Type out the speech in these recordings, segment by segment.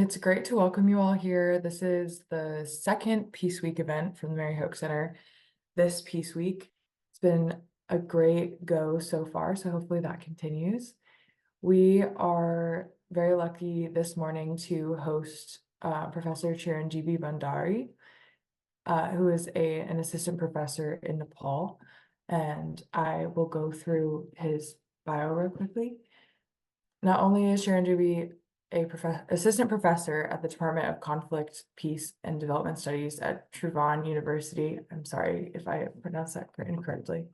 It's great to welcome you all here. This is the second Peace Week event from the Mary Hoch Center this Peace Week. It's been a great go so far, so hopefully that continues. We are very lucky this morning to host Professor Chiranjibi Bhandari, who is an assistant professor in Nepal, and I will go through his bio real quickly. Not only is Chiranjibi assistant professor at the Department of Conflict, Peace, and Development Studies at Tribhuvan University. I'm sorry if I pronounced that incorrectly.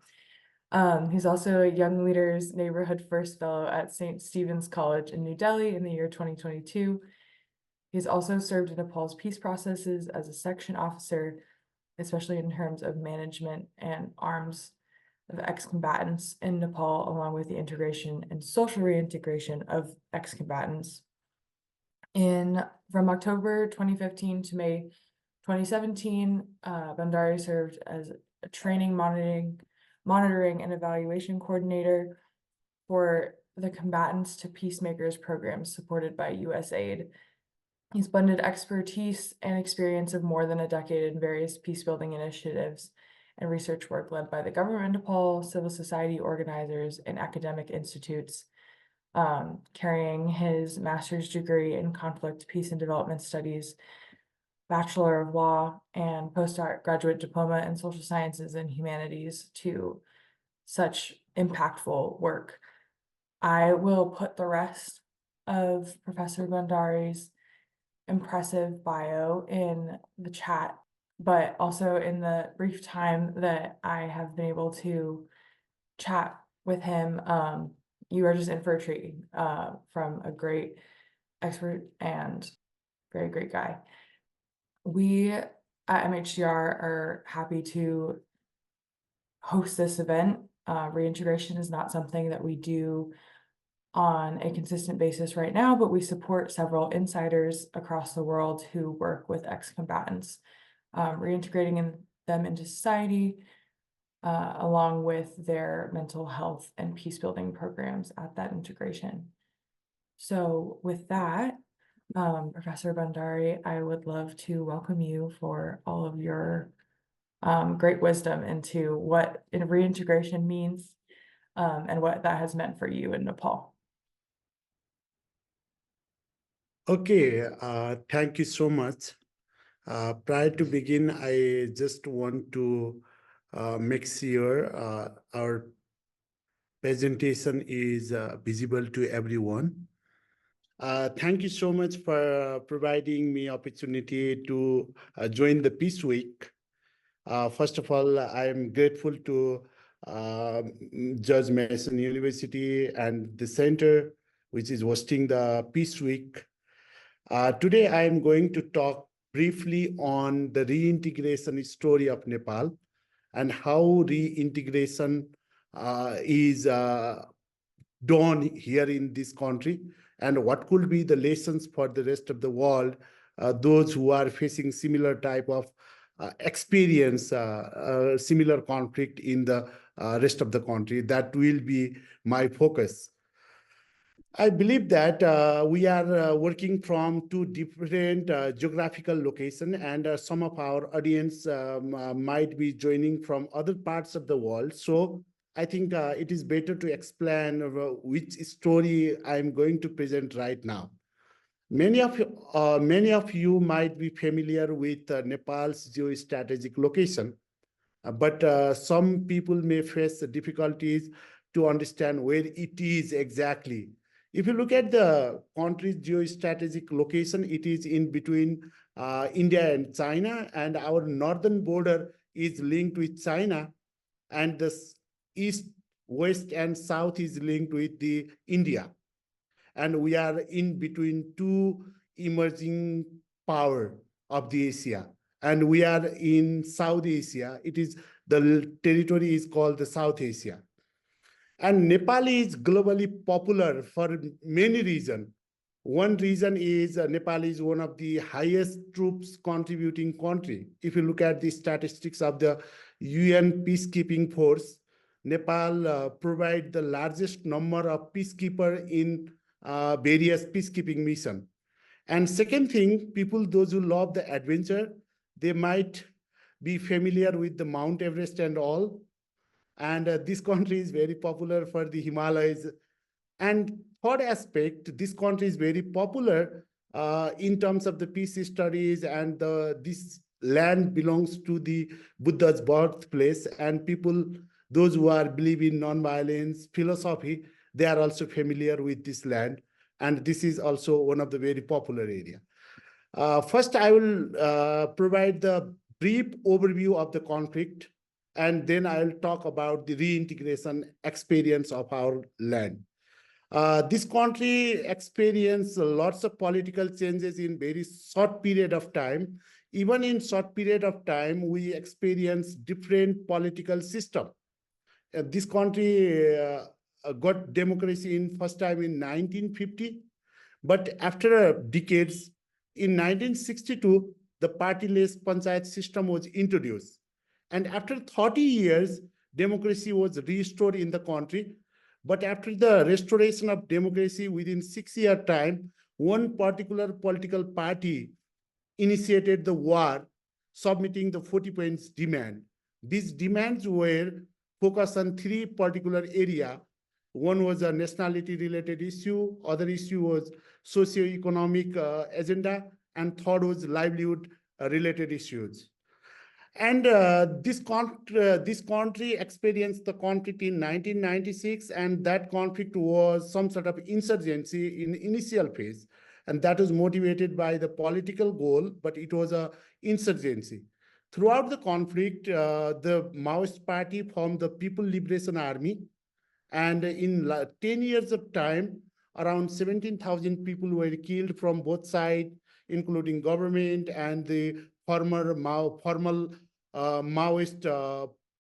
He's also a Young Leaders Neighborhood First Fellow at St. Stephen's College in New Delhi in the year 2022. He's also served in Nepal's peace processes as a section officer, especially in terms of management and arms of ex-combatants in Nepal, along with the integration and social reintegration of ex-combatants. From October 2015 to May 2017, Bhandari served as a training, monitoring and evaluation coordinator for the Combatants to Peacemakers program supported by USAID. He's blended expertise and experience of more than a decade in various peace-building initiatives and research work led by the government of Nepal, civil society organizers, and academic institutes, carrying his master's degree in conflict, peace, and development studies, Bachelor of Law, and postgraduate diploma in social sciences and humanities to such impactful work. I will put the rest of Professor Bhandari's impressive bio in the chat, but also in the brief time that I have been able to chat with him, you are just in for a treat from a great expert and very great guy. We at MHCR are happy to host this event. Reintegration is not something that we do on a consistent basis right now, but we support several insiders across the world who work with ex-combatants, reintegrating them into society, along with their mental health and peace-building programs at that integration. So with that, Professor Bhandari, I would love to welcome you for all of your great wisdom into what reintegration means and what that has meant for you in Nepal. Okay, thank you so much. Prior to begin, I just want to make sure our presentation is visible to everyone. Thank you so much for providing me opportunity to join the Peace Week. First of all, I am grateful to George Mason University and the center, which is hosting the Peace Week. Today, I am going to talk briefly on the reintegration story of Nepal and how reintegration is done here in this country, and what could be the lessons for the rest of the world, those who are facing similar type of experience, similar conflict in the rest of the country. That will be my focus. I believe that we are working from two different geographical locations, and some of our audience might be joining from other parts of the world. So I think it is better to explain which story I'm going to present right now. Many of you might be familiar with Nepal's geostrategic location, but some people may face difficulties to understand where it is exactly. If you look at the country's geostrategic location, it is in between India and China, and our northern border is linked with China, and the east, west, and south is linked with the India. And we are in between two emerging power of the Asia. And we are in South Asia. The territory is called the South Asia. And Nepal is globally popular for many reasons. One reason is Nepal is one of the highest troops contributing country. If you look at the statistics of the UN peacekeeping force, Nepal provides the largest number of peacekeepers in various peacekeeping missions. And second thing, people, those who love the adventure, they might be familiar with the Mount Everest and all. And this country is very popular for the Himalayas. And third aspect, this country is very popular in terms of the peace studies, and this land belongs to the Buddha's birthplace, and people, those who are believe in non-violence philosophy, they are also familiar with this land. And this is also one of the very popular area. First, I will provide the brief overview of the conflict, and then I'll talk about the reintegration experience of our land. This country experienced lots of political changes in very short period of time. Even in short period of time, we experienced different political system. This country got democracy in first time in 1950, but after decades, in 1962, the partyless panchayat system was introduced. And after 30 years, democracy was restored in the country. But after the restoration of democracy, within 6 year time, one particular political party initiated the war, submitting the 40 points demand. These demands were focused on three particular areas. One was a nationality related issue, other issue was socio-economic agenda, and third was livelihood related issues. And this country experienced the conflict in 1996, and that conflict was some sort of insurgency in initial phase, and that was motivated by the political goal, but it was a insurgency. Throughout the conflict, the Maoist party formed the People Liberation Army, and in 10 years of time, around 17,000 people were killed from both sides, including government and the formal Maoist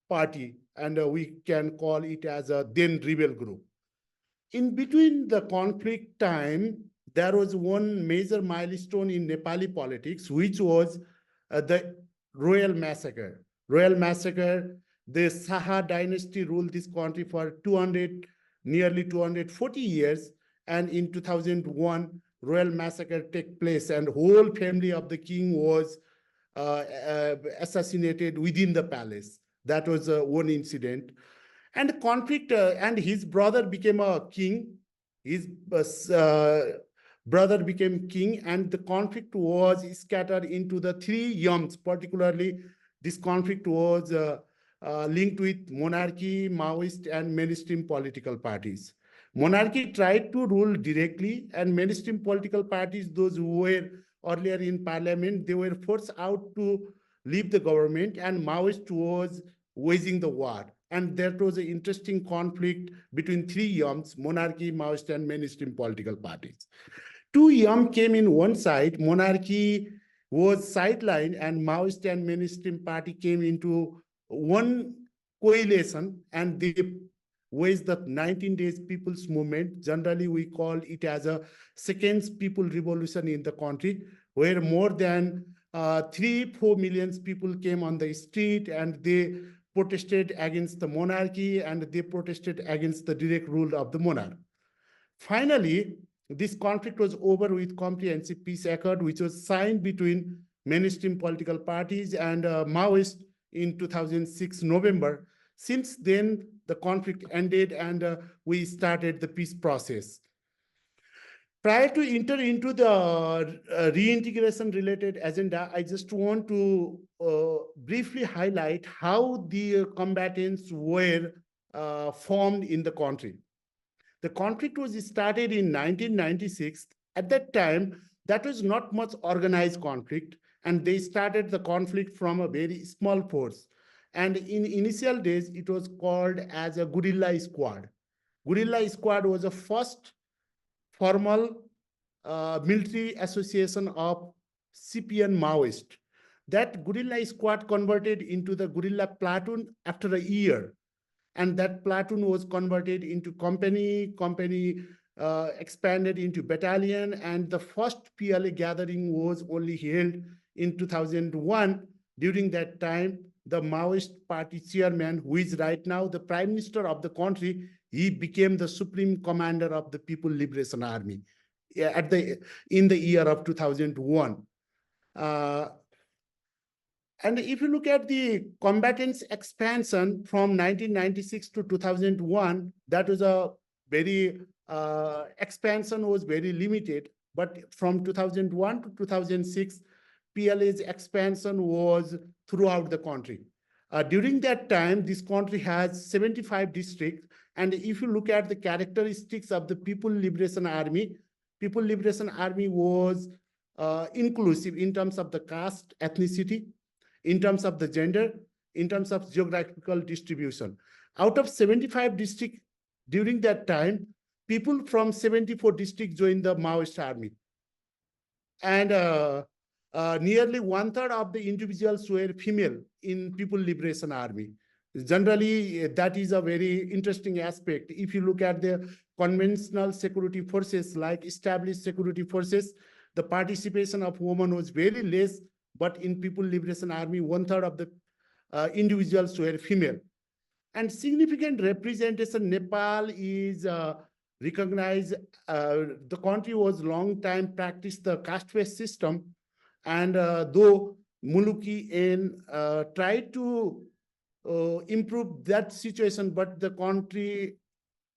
party, and we can call it as a then rebel group. In between the conflict time, there was one major milestone in Nepali politics, which was the Royal Massacre. Royal Massacre, the Saha dynasty ruled this country for nearly 240 years, and in 2001, Royal Massacre took place, and whole family of the king was assassinated within the palace. That was one incident. And the conflict, and his brother became a king. His brother became king, and the conflict was scattered into the three yams. Particularly, this conflict was linked with monarchy, Maoist, and mainstream political parties. Monarchy tried to rule directly, and mainstream political parties, those who were earlier in parliament, they were forced out to leave the government, and Maoist was waging the war. And that was an interesting conflict between three yams: monarchy, Maoist, and mainstream political parties. Two yams came in one side, monarchy was sidelined, and Maoist and mainstream party came into one coalition, and they waged the 19 days people's movement. Generally, we call it as a second people revolution in the country, where more than 3-4 million people came on the street, and they protested against the monarchy, and they protested against the direct rule of the monarch. Finally, this conflict was over with comprehensive peace accord, which was signed between mainstream political parties and Maoists in 2006 November. Since then, the conflict ended, and we started the peace process. Prior to enter into the reintegration related agenda, I just want to briefly highlight how the combatants were formed in the country. The conflict was started in 1996. At that time, that was not much organized conflict, and they started the conflict from a very small force. And in initial days, it was called as a guerrilla squad. Guerrilla squad was the first formal military association of CPN Maoist. That guerrilla squad converted into the guerrilla platoon after a year, and that platoon was converted into company expanded into battalion, and the first PLA gathering was only held in 2001. During that time, the Maoist party chairman, who is right now the prime minister of the country, he became the supreme commander of the People Liberation Army. in the year of 2001. And if you look at the combatants expansion from 1996 to 2001, that was a very expansion was very limited. But from 2001 to 2006, PLA's expansion was throughout the country. During that time, this country has 75 districts. And if you look at the characteristics of the People Liberation Army was inclusive in terms of the caste, ethnicity, in terms of the gender, in terms of geographical distribution. Out of 75 districts during that time, people from 74 districts joined the Maoist army. And nearly 1/3 of the individuals were female in People Liberation Army. Generally, that is a very interesting aspect. If you look at the conventional security forces, like established security forces, the participation of women was very less, but in People Liberation Army, 1/3 of the individuals were female. And significant representation, Nepal is recognized. The country was long time practiced the caste-based system, and though Muluki and tried to improve that situation, but the country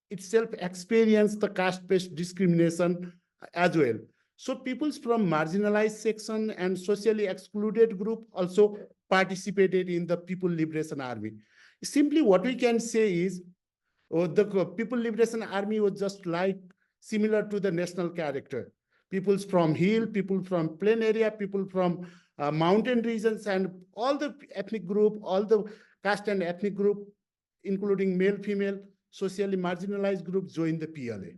itself experienced the caste-based discrimination as well. So peoples from marginalized section and socially excluded group also participated in the People Liberation Army. Simply what we can say is the People Liberation Army was just like similar to the national character. Peoples from hill, people from plain area, people from mountain regions, and all the ethnic group, all the caste and ethnic group, including male, female, socially marginalized groups joined the PLA.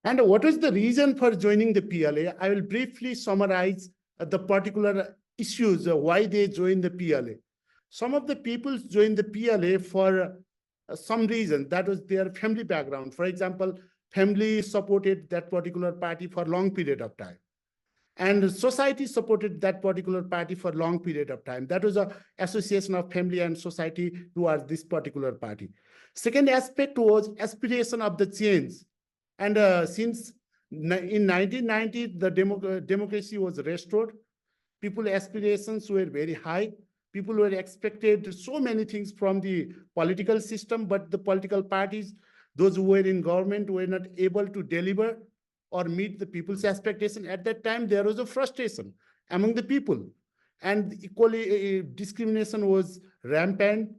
And what is the reason for joining the PLA? I will briefly summarize the particular issues, why they joined the PLA. Some of the people joined the PLA for some reason. That was their family background. For example, family supported that particular party for a long period of time. And society supported that particular party for a long period of time. That was an association of family and society towards this particular party. Second aspect was aspiration of the change. And since in 1990, the democracy was restored, people's aspirations were very high. People were expected so many things from the political system, but the political parties, those who were in government, were not able to deliver or meet the people's expectation. At that time, there was a frustration among the people. And equally, discrimination was rampant.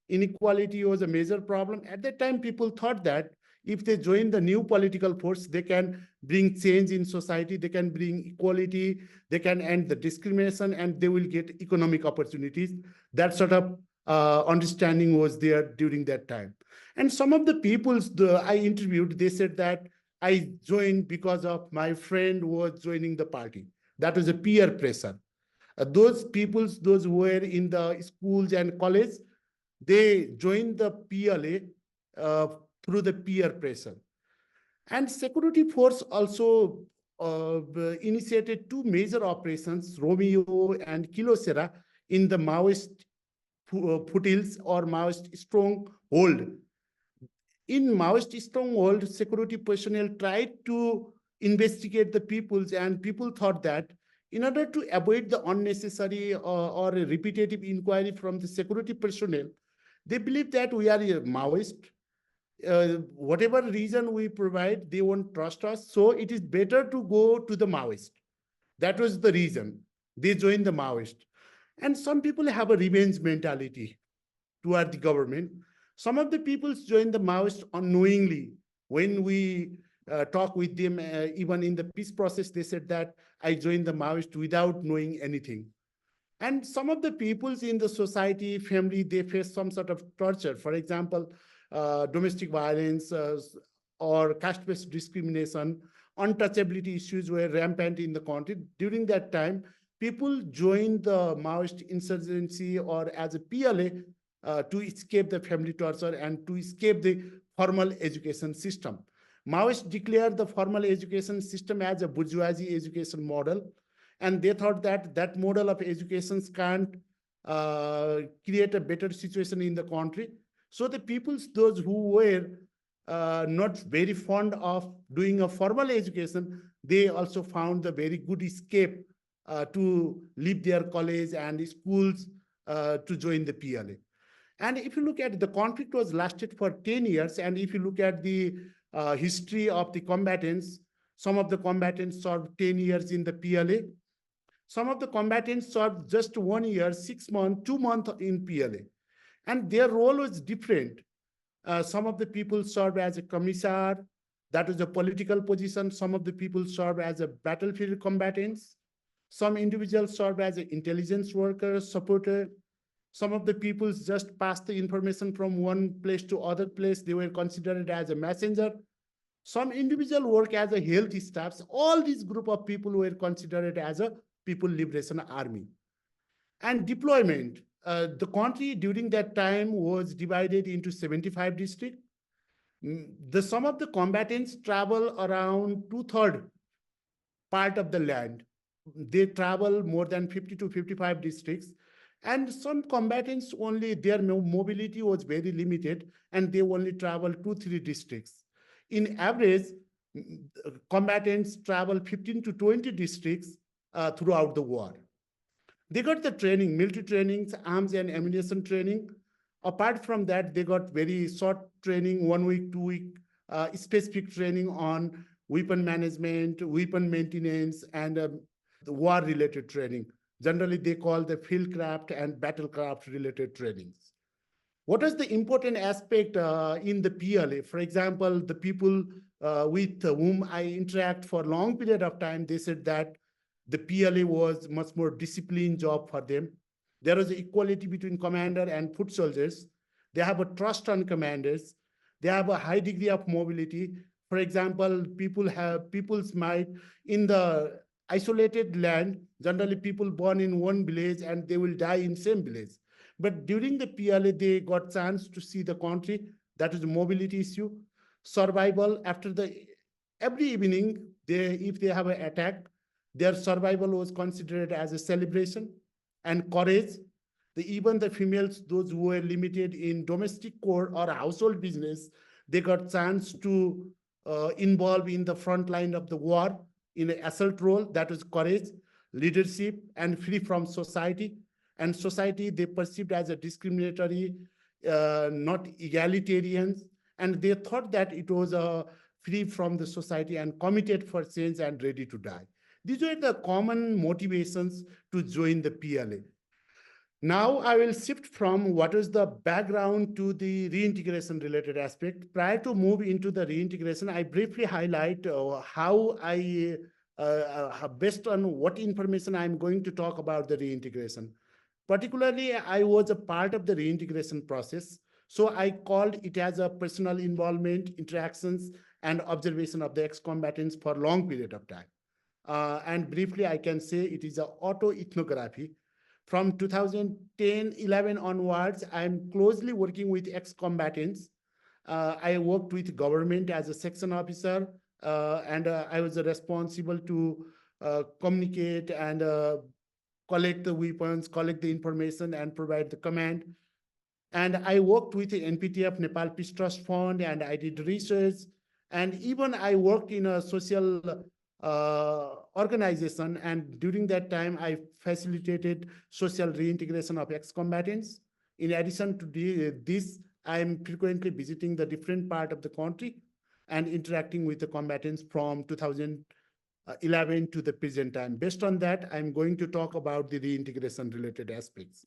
Inequality was a major problem. At that time, people thought that if they join the new political force, they can bring change in society, they can bring equality, they can end the discrimination, and they will get economic opportunities. That sort of understanding was there during that time. And some of the people I interviewed, they said that I joined because of my friend was joining the party. That was a peer pressure. Those people, those who were in the schools and college, they joined the PLA through the peer pressure. And security force also initiated two major operations, Romeo and Kilosera, in the Maoist foothills or Maoist stronghold. In Maoist stronghold, security personnel tried to investigate the peoples, and people thought that in order to avoid the unnecessary or a repetitive inquiry from the security personnel, they believe that we are a Maoist. Whatever reason we provide, they won't trust us. So it is better to go to the Maoist. That was the reason they joined the Maoist. And some people have a revenge mentality toward the government. Some of the people joined the Maoist unknowingly. When we talk with them, even in the peace process, they said that I joined the Maoist without knowing anything. And some of the peoples in the society, family, they face some sort of torture. For example, domestic violence or caste-based discrimination, untouchability issues were rampant in the country. During that time, people joined the Maoist insurgency or as a PLA to escape the family torture and to escape the formal education system. Maoists declared the formal education system as a bourgeoisie education model, and they thought that that model of education can't create a better situation in the country. So the peoples, those who were not very fond of doing a formal education, they also found a very good escape to leave their college and schools to join the PLA. And if you look at the conflict was lasted for 10 years, and if you look at the history of the combatants, some of the combatants served 10 years in the PLA. Some of the combatants served just 1 year, 6 months, 2 months in PLA. And their role was different. Some of the people served as a commissar, that was a political position. Some of the people served as a battlefield combatants. Some individuals served as an intelligence worker, supporter. Some of the people just passed the information from one place to other place. They were considered as a messenger. Some individual work as a health staffs. All these group of people were considered as a People Liberation Army. And deployment. The country during that time was divided into 75 districts. Some of the combatants travel around 2/3 part of the land. They travel more than 50 to 55 districts. And some combatants only, their mobility was very limited, and they only travel 2-3 districts. In average, combatants travel 15 to 20 districts throughout the war. They got the training, military trainings, arms and ammunition training. Apart from that, they got very short training, 1 week, 2 week, specific training on weapon management, weapon maintenance, and the war-related training. Generally, they call the fieldcraft and battlecraft related trainings. What is the important aspect in the PLA? For example, the people with whom I interact for a long period of time, they said that the PLA was much more disciplined job for them. There is equality between commander and foot soldiers. They have a trust on commanders. They have a high degree of mobility. For example, people's might in the isolated land, generally people born in one village and they will die in same village. But during the PLA, they got chance to see the country. That is a mobility issue. Survival after every evening, if they have an attack, their survival was considered as a celebration. And courage. Even the females, those who were limited in domestic core or household business, they got chance to involve in the front line of the war in an assault role. That was courage, leadership, and free from society. And society they perceived as a discriminatory, not egalitarian, and they thought that it was free from the society and committed for change and ready to die. These were the common motivations to join the PLA. Now I will shift from what is the background to the reintegration related aspect. Prior to move into the reintegration, I briefly highlight how I, based on what information I'm going to talk about the reintegration. Particularly, I was a part of the reintegration process. So I called it as a personal involvement, interactions, and observation of the ex-combatants for a long period of time. And briefly, I can say it is an auto-ethnography. From 2010-11 onwards, I'm closely working with ex-combatants. I worked with government as a section officer, and I was responsible to communicate and collect the weapons, collect the information, and provide the command. And I worked with the NPTF, Nepal Peace Trust Fund, and I did research. And even I worked in a social organization, and during that time, I facilitated social reintegration of ex-combatants. In addition to this, I am frequently visiting the different part of the country and interacting with the combatants from 2011 to the present time. Based on that, I'm going to talk about the reintegration related aspects.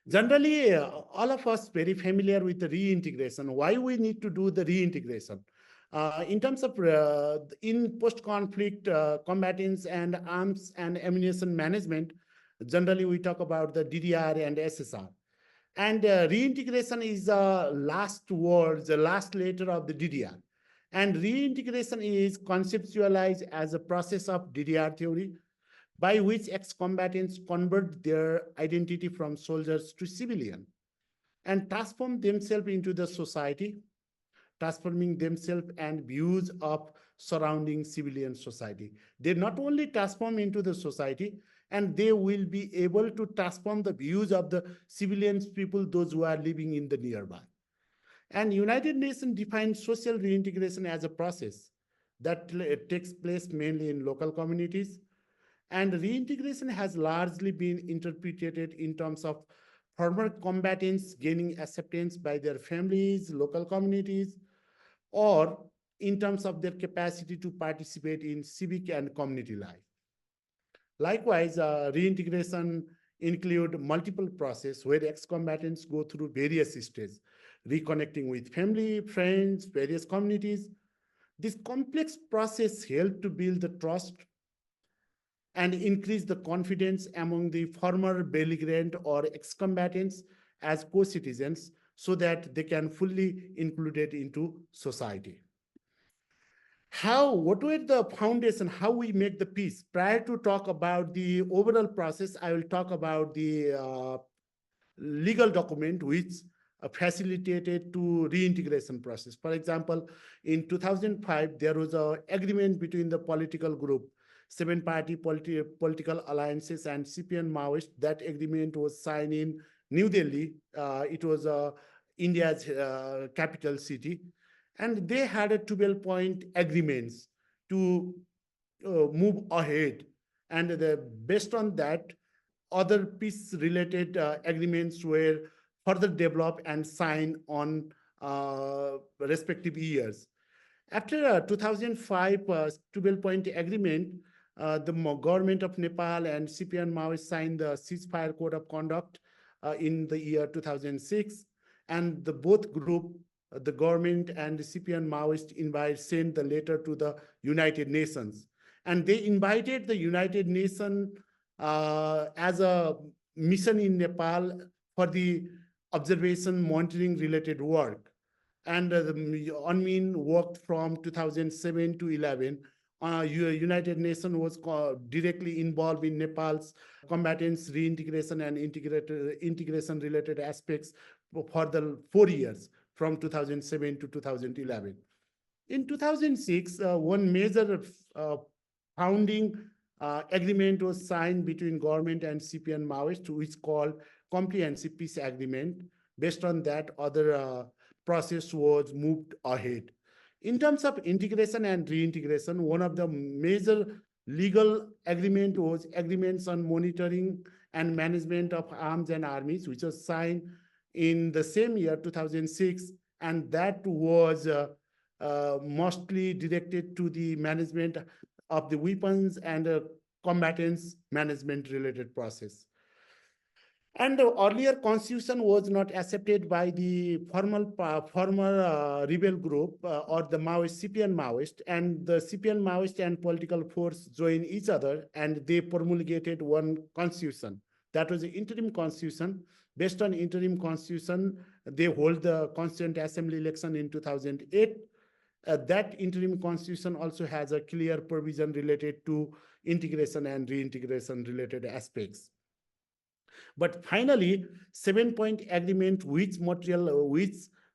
Generally, all of us very familiar with the reintegration, why we need to do the reintegration. In terms of in post-conflict combatants and arms and ammunition management, generally we talk about the DDR and SSR. And reintegration is the last word, the last letter of the DDR. And reintegration is conceptualized as a process of DDR theory by which ex-combatants convert their identity from soldiers to civilian and transform themselves into the society, transforming themselves and views of surrounding civilian society. They not only transform into the society, and they will be able to transform the views of the civilian people, those who are living in the nearby. And United Nations defines social reintegration as a process that takes place mainly in local communities. And reintegration has largely been interpreted in terms of former combatants gaining acceptance by their families, local communities, or in terms of their capacity to participate in civic and community life. Likewise, reintegration include multiple processes where ex-combatants go through various stages, reconnecting with family, friends, various communities. This complex process helped to build the trust and increase the confidence among the former belligerent or ex-combatants as co-citizens so that they can fully included into society. What were the foundation, how we make the peace? Prior to talk about the overall process, I will talk about the legal document which facilitated to reintegration process. For example, in 2005, there was an agreement between the political group, seven-party political alliances and CPN Maoist. That agreement was signed in New Delhi. It was India's capital city. And they had a 12-point agreements to move ahead. And based on that, other peace-related agreements were further developed and signed on respective years. After 2005 12-point agreement, the government of Nepal and CPN Maoist signed the ceasefire code of conduct in the year 2006, and the both group, the government and the CPN Maoist sent the letter to the United Nations, and they invited the United Nations as a mission in Nepal for the observation monitoring related work. And the UNMIN worked from 2007 to 11. United Nations was directly involved in Nepal's combatants reintegration and integration related aspects for the 4 years from 2007 to 2011. In 2006, one major founding agreement was signed between government and CPN Maoist, which is called Comprehensive Peace Agreement. Based on that, other process was moved ahead. In terms of integration and reintegration, one of the major legal agreement was agreements on monitoring and management of arms and armies, which was signed in the same year, 2006, and that was mostly directed to the management of the weapons and combatants management related process. And the earlier constitution was not accepted by the former rebel group or the Maoist, CPN Maoist, and the CPN Maoist and political force joined each other and they promulgated one constitution. That was the interim constitution. Based on interim constitution, they hold the Constituent Assembly election in 2008. That interim constitution also has a clear provision related to integration and reintegration related aspects. But finally, 7-point agreement, which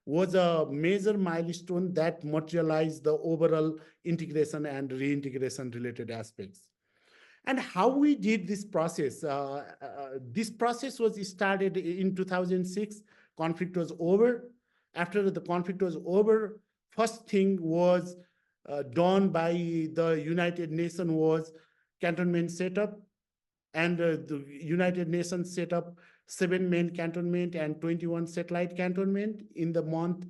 was a major milestone that materialized the overall integration and reintegration related aspects. And how we did this process? This process was started in 2006. Conflict was over. After the conflict was over, first thing was done by the United Nations was cantonment setup. And the United Nations set up 7 main cantonment and 21 satellite cantonment in the month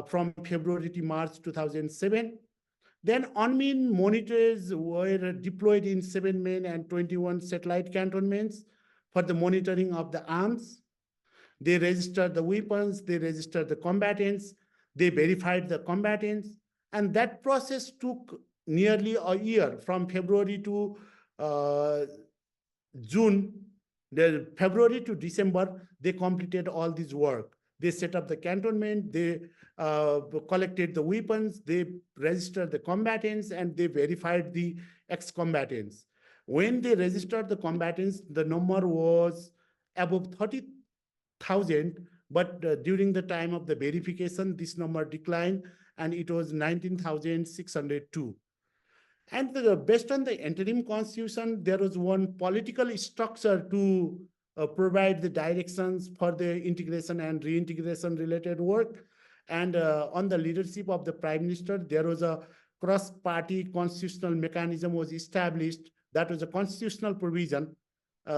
from February to March 2007. Then UNMIN monitors were deployed in 7 main and 21 satellite cantonments for the monitoring of the arms. They registered the weapons, they registered the combatants, they verified the combatants, and that process took nearly a year from February to June. February to December, they completed all this work. They set up the cantonment, they collected the weapons, they registered the combatants, and they verified the ex-combatants. When they registered the combatants, the number was above 30,000, but during the time of the verification, this number declined, and it was 19,602. And based on the interim constitution, there was one political structure to provide the directions for the integration and reintegration related work. And on the leadership of the Prime Minister, there was a cross-party constitutional mechanism was established. That was a constitutional provision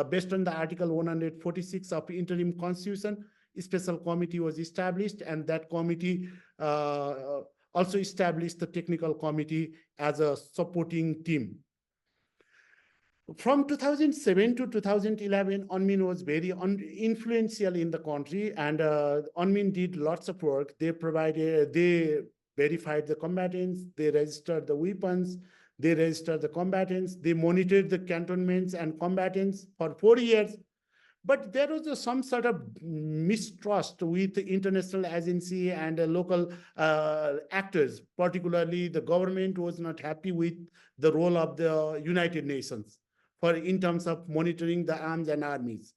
based on the Article 146 of Interim Constitution. A special committee was established, and that committee also established the technical committee as a supporting team. From 2007 to 2011, UNMIN was very influential in the country, and UNMIN did lots of work. They verified the combatants, they registered the weapons, they registered the combatants, they monitored the cantonments and combatants for 4 years. But there was some sort of mistrust with the international agency and local actors. Particularly, the government was not happy with the role of the United Nations in terms of monitoring the arms and armies.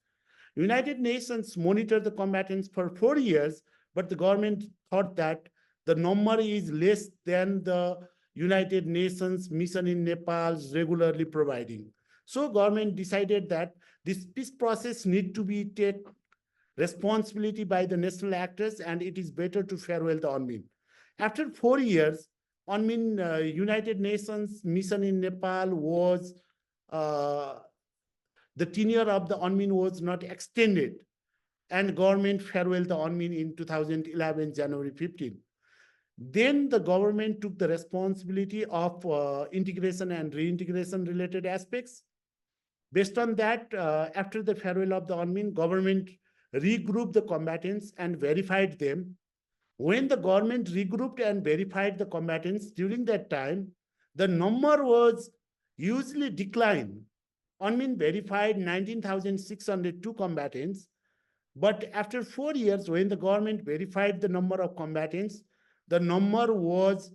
United Nations monitored the combatants for 4 years, but the government thought that the number is less than the United Nations mission in Nepal is regularly providing. So government decided that this peace process need to be take responsibility by the national actors, and it is better to farewell the UNMIN. After 4 years, UNMIN United Nations mission in Nepal was the tenure of the UNMIN was not extended, and government farewell the UNMIN in 2011, January 15. Then the government took the responsibility of integration and reintegration related aspects. Based on that, after the farewell of the UNMIN, government regrouped the combatants and verified them. When the government regrouped and verified the combatants, during that time, the number was usually declined. UNMIN verified 19,602 combatants, but after 4 years, when the government verified the number of combatants, the number was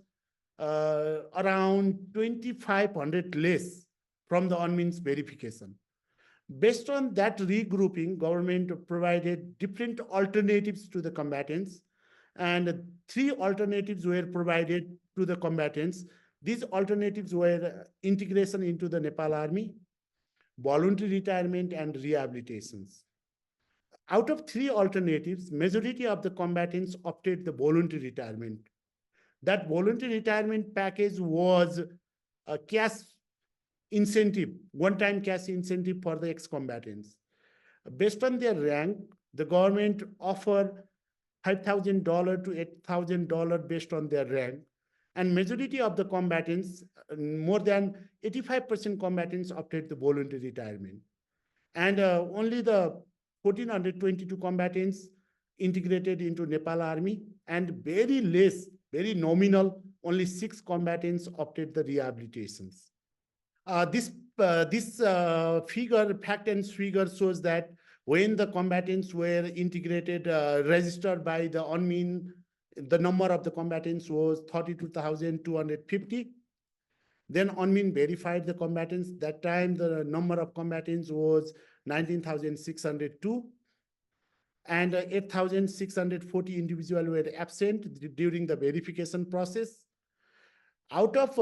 around 2,500 less from the UNMIN's verification. Based on that regrouping, government provided different alternatives to the combatants, and 3 alternatives were provided to the combatants. These alternatives were integration into the Nepal Army, voluntary retirement, and rehabilitations. Out of 3 alternatives, majority of the combatants opted the voluntary retirement. That voluntary retirement package was a cash incentive, one-time cash incentive for the ex-combatants. Based on their rank, the government offered $5,000 to $8,000 based on their rank. And majority of the combatants, more than 85% combatants opted the voluntary retirement. And only the 1,422 combatants integrated into Nepal Army, and very less, very nominal, only 6 combatants opted the rehabilitations. This figure, fact and figure, shows that when the combatants were integrated, registered by the UNMIN, the number of the combatants was 32,250. Then UNMIN verified the combatants. That time, the number of combatants was 19,602. And 8,640 individuals were absent during the verification process. Out of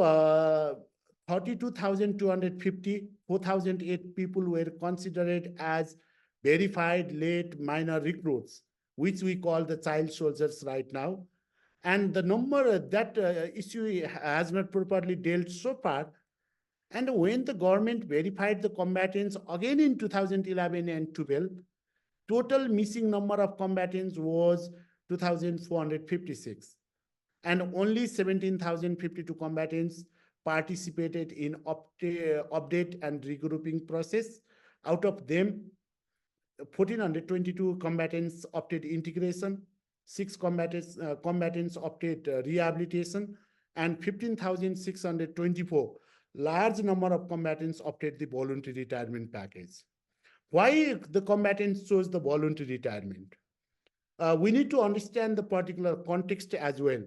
32,250, 4,008 people were considered as verified late minor recruits, which we call the child soldiers right now. And the number that issue has not properly dealt so far. And when the government verified the combatants again in 2011 and 12, total missing number of combatants was 2,456. And only 17,052 combatants participated in update and regrouping process. Out of them, 1,422 combatants opted integration, 6 combatants opted rehabilitation, and 15,624, large number of combatants opted the voluntary retirement package. Why the combatants chose the voluntary retirement? We need to understand the particular context as well.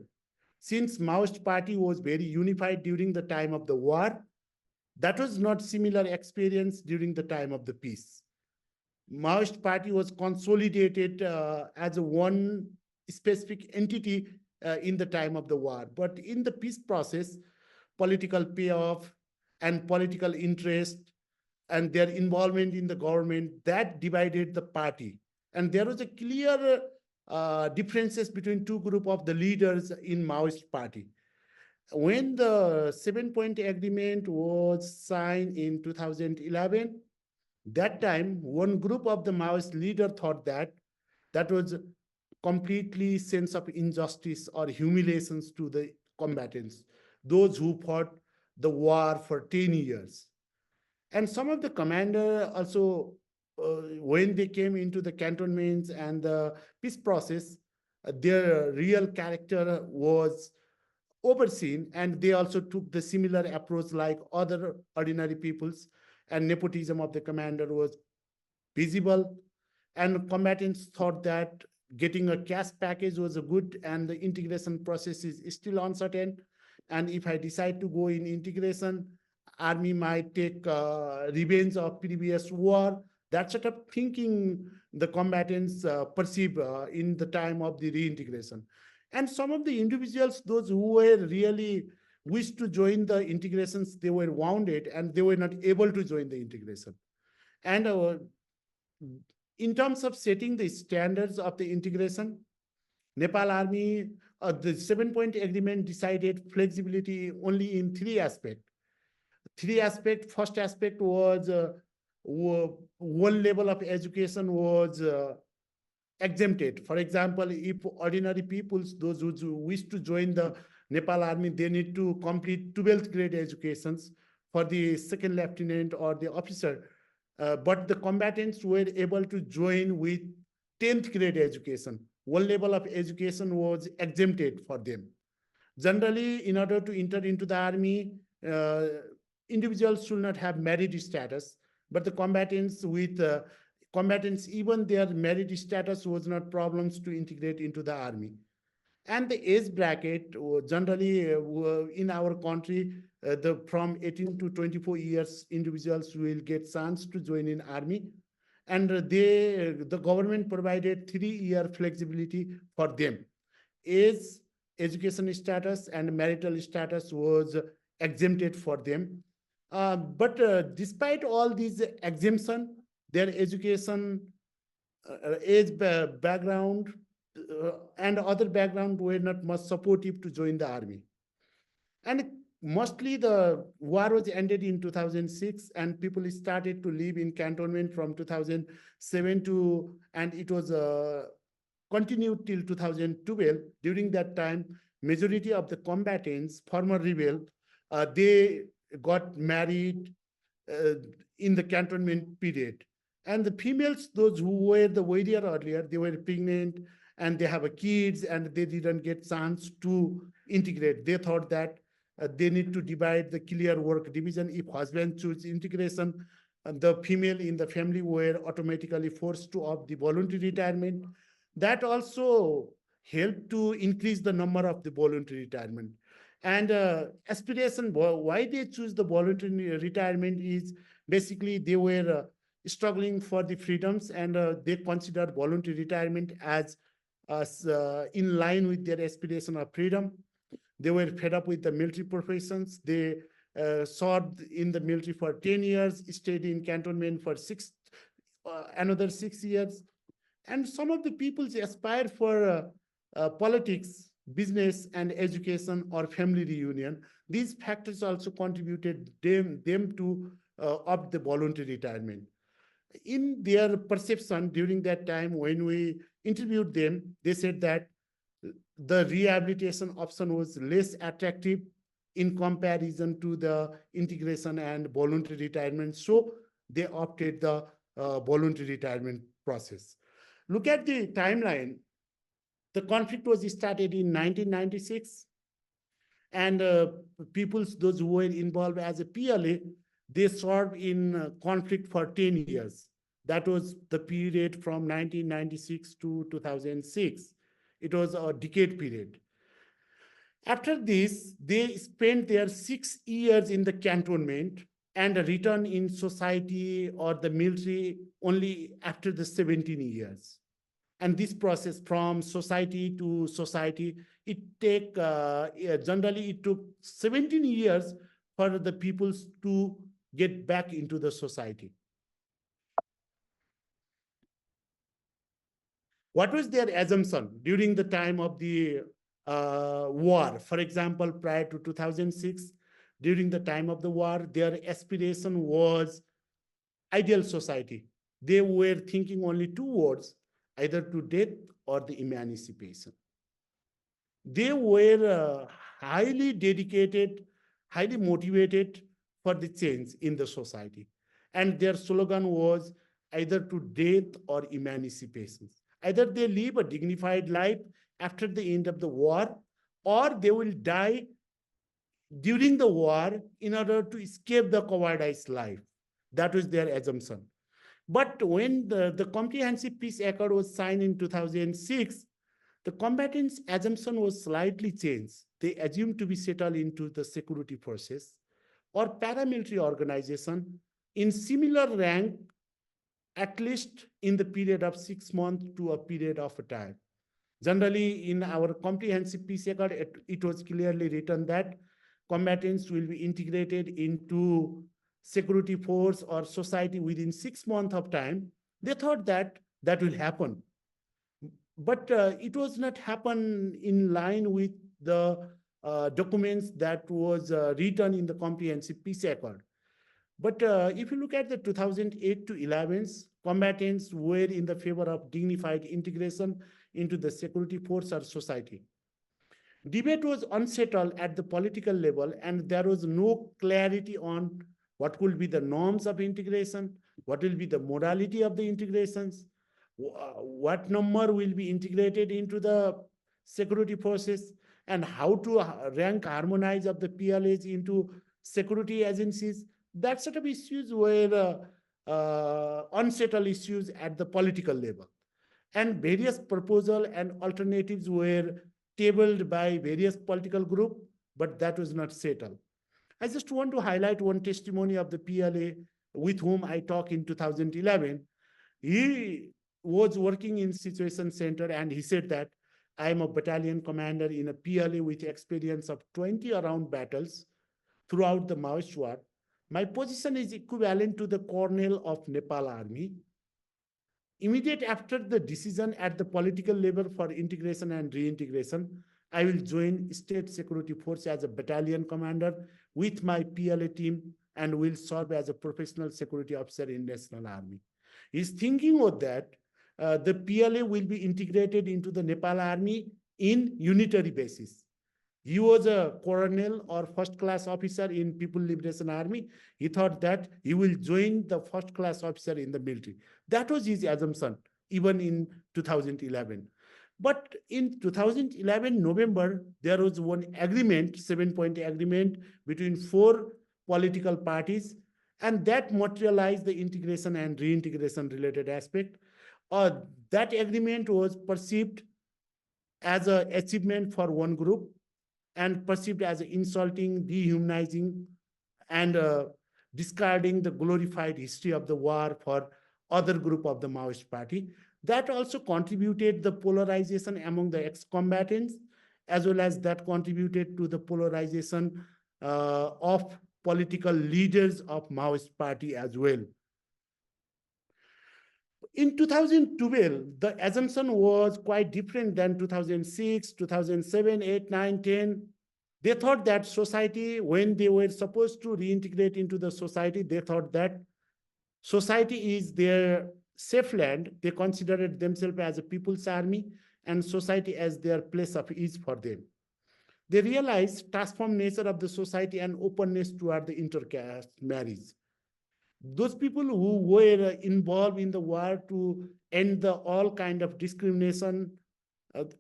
Since Maoist party was very unified during the time of the war, that was not similar experience during the time of the peace. Maoist party was consolidated as a one specific entity in the time of the war. But in the peace process, political payoff and political interest and their involvement in the government, that divided the party. And there was a clear differences between 2 groups of the leaders in Maoist party. When the 7-point agreement was signed in 2011, that time one group of the Maoist leader thought that that was completely sense of injustice or humiliations to the combatants, those who fought the war for 10 years. And some of the commander also, when they came into the cantonments and the peace process, their real character was overseen, and they also took the similar approach like other ordinary peoples, and nepotism of the commander was visible, and combatants thought that getting a cash package was a good, and the integration process is still uncertain, and if I decide to go in integration, army might take revenge of previous war. That sort of thinking the combatants perceive in the time of the reintegration. And some of the individuals, those who were really wished to join the integrations, they were wounded and they were not able to join the integration. And in terms of setting the standards of the integration, Nepal Army, the 7-point agreement decided flexibility only in three aspects. First aspect was one level of education was exempted. For example, if ordinary peoples, those who wish to join the Nepal Army, they need to complete 12th grade educations for the second lieutenant or the officer. But the combatants were able to join with 10th grade education. One level of education was exempted for them. Generally, in order to enter into the army, individuals should not have merit status, but the combatants, even their merit status was not problems to integrate into the army. And the age bracket, generally in our country, from 18 to 24 years, individuals will get chance to join in army. And the government provided 3-year flexibility for them. Age, education status, and marital status was exempted for them. But despite all these exemption, their education, age background, and other background were not much supportive to join the army. And mostly the war was ended in 2006, and people started to live in cantonment from 2007 to, and it was continued till 2012. During that time, majority of the combatants, former rebel, they got married in the cantonment period. And the females, those who were the warrior earlier, they were pregnant and they have a kids and they didn't get chance to integrate. They thought that they need to divide the clear work division. If husband choose integration, the female in the family were automatically forced to opt the voluntary retirement. That also helped to increase the number of the voluntary retirement. And aspiration, why they choose the voluntary retirement is basically they were struggling for the freedoms, and they considered voluntary retirement as in line with their aspiration of freedom. They were fed up with the military professions. They served in the military for 10 years, stayed in cantonment for another 6 years. And some of the peoples aspire for politics, business, and education or family reunion. These factors also contributed them to opt the voluntary retirement. In their perception during that time, when we interviewed them, they said that the rehabilitation option was less attractive in comparison to the integration and voluntary retirement. So they opted the voluntary retirement process. Look at the timeline. The conflict was started in 1996, and those who were involved as a PLA, they served in conflict for 10 years. That was the period from 1996 to 2006. It was a decade period. After this, they spent their 6 years in the cantonment and return in society or the military only after the 17 years. And this process from society to society, generally it took 17 years for the peoples to get back into the society. What was their assumption during the time of the war. For example, prior to 2006, during the time of the war, their aspiration was ideal society. They were thinking only two words, either to death or the emancipation. They were highly dedicated, highly motivated for the change in the society. And their slogan was either to death or emancipation. Either they live a dignified life after the end of the war, or they will die during the war in order to escape the cowardice life. That was their assumption. But when the Comprehensive Peace Accord was signed in 2006, the combatants' assumption was slightly changed. They assumed to be settled into the security forces or paramilitary organization in similar rank, at least in the period of 6 months to a period of a time. Generally, in our Comprehensive Peace Accord, it was clearly written that combatants will be integrated into security force or society within 6 months of time. They thought that that will happen. But it was not happen in line with the documents that was written in the Comprehensive Peace Accord. But if you look at the 2008 to 11s, combatants were in the favor of dignified integration into the security force or society. Debate was unsettled at the political level, and there was no clarity on what will be the norms of integration, what will be the modality of the integrations, what number will be integrated into the security forces, and how to rank harmonize of the PLAs into security agencies. That sort of issues were unsettled issues at the political level. And various proposals and alternatives were tabled by various political groups, but that was not settled. I just want to highlight one testimony of the PLA with whom I talked in 2011. He was working in Situation Center, and he said that I am a battalion commander in a PLA with experience of 20 around battles throughout the Maoist war. My position is equivalent to the colonel of Nepal Army. Immediate after the decision at the political level for integration and reintegration, I will join State Security Force as a battalion commander with my PLA team and will serve as a professional security officer in National Army. His thinking was that the PLA will be integrated into the Nepal Army in unitary basis. He was a colonel or first-class officer in People Liberation Army. He thought that he will join the first-class officer in the military. That was his assumption, even in 2011. But in 2011, November, there was one agreement, 7-point agreement between 4 political parties, and that materialized the integration and reintegration related aspect. That agreement was perceived as an achievement for one group and perceived as insulting, dehumanizing, and discarding the glorified history of the war for other group of the Maoist party. That also contributed the polarization among the ex-combatants, as well as that contributed to the polarization of political leaders of Maoist party as well. In 2012, the assumption was quite different than 2006, 2007, 8, 9, 10. They thought that society, when they were supposed to reintegrate into the society, they thought that society is their safe land. They considered themselves as a people's army and society as their place of ease for them. They realized transformed nature of the society and openness toward the intercaste marriage. Those people who were involved in the war to end all kind of discrimination,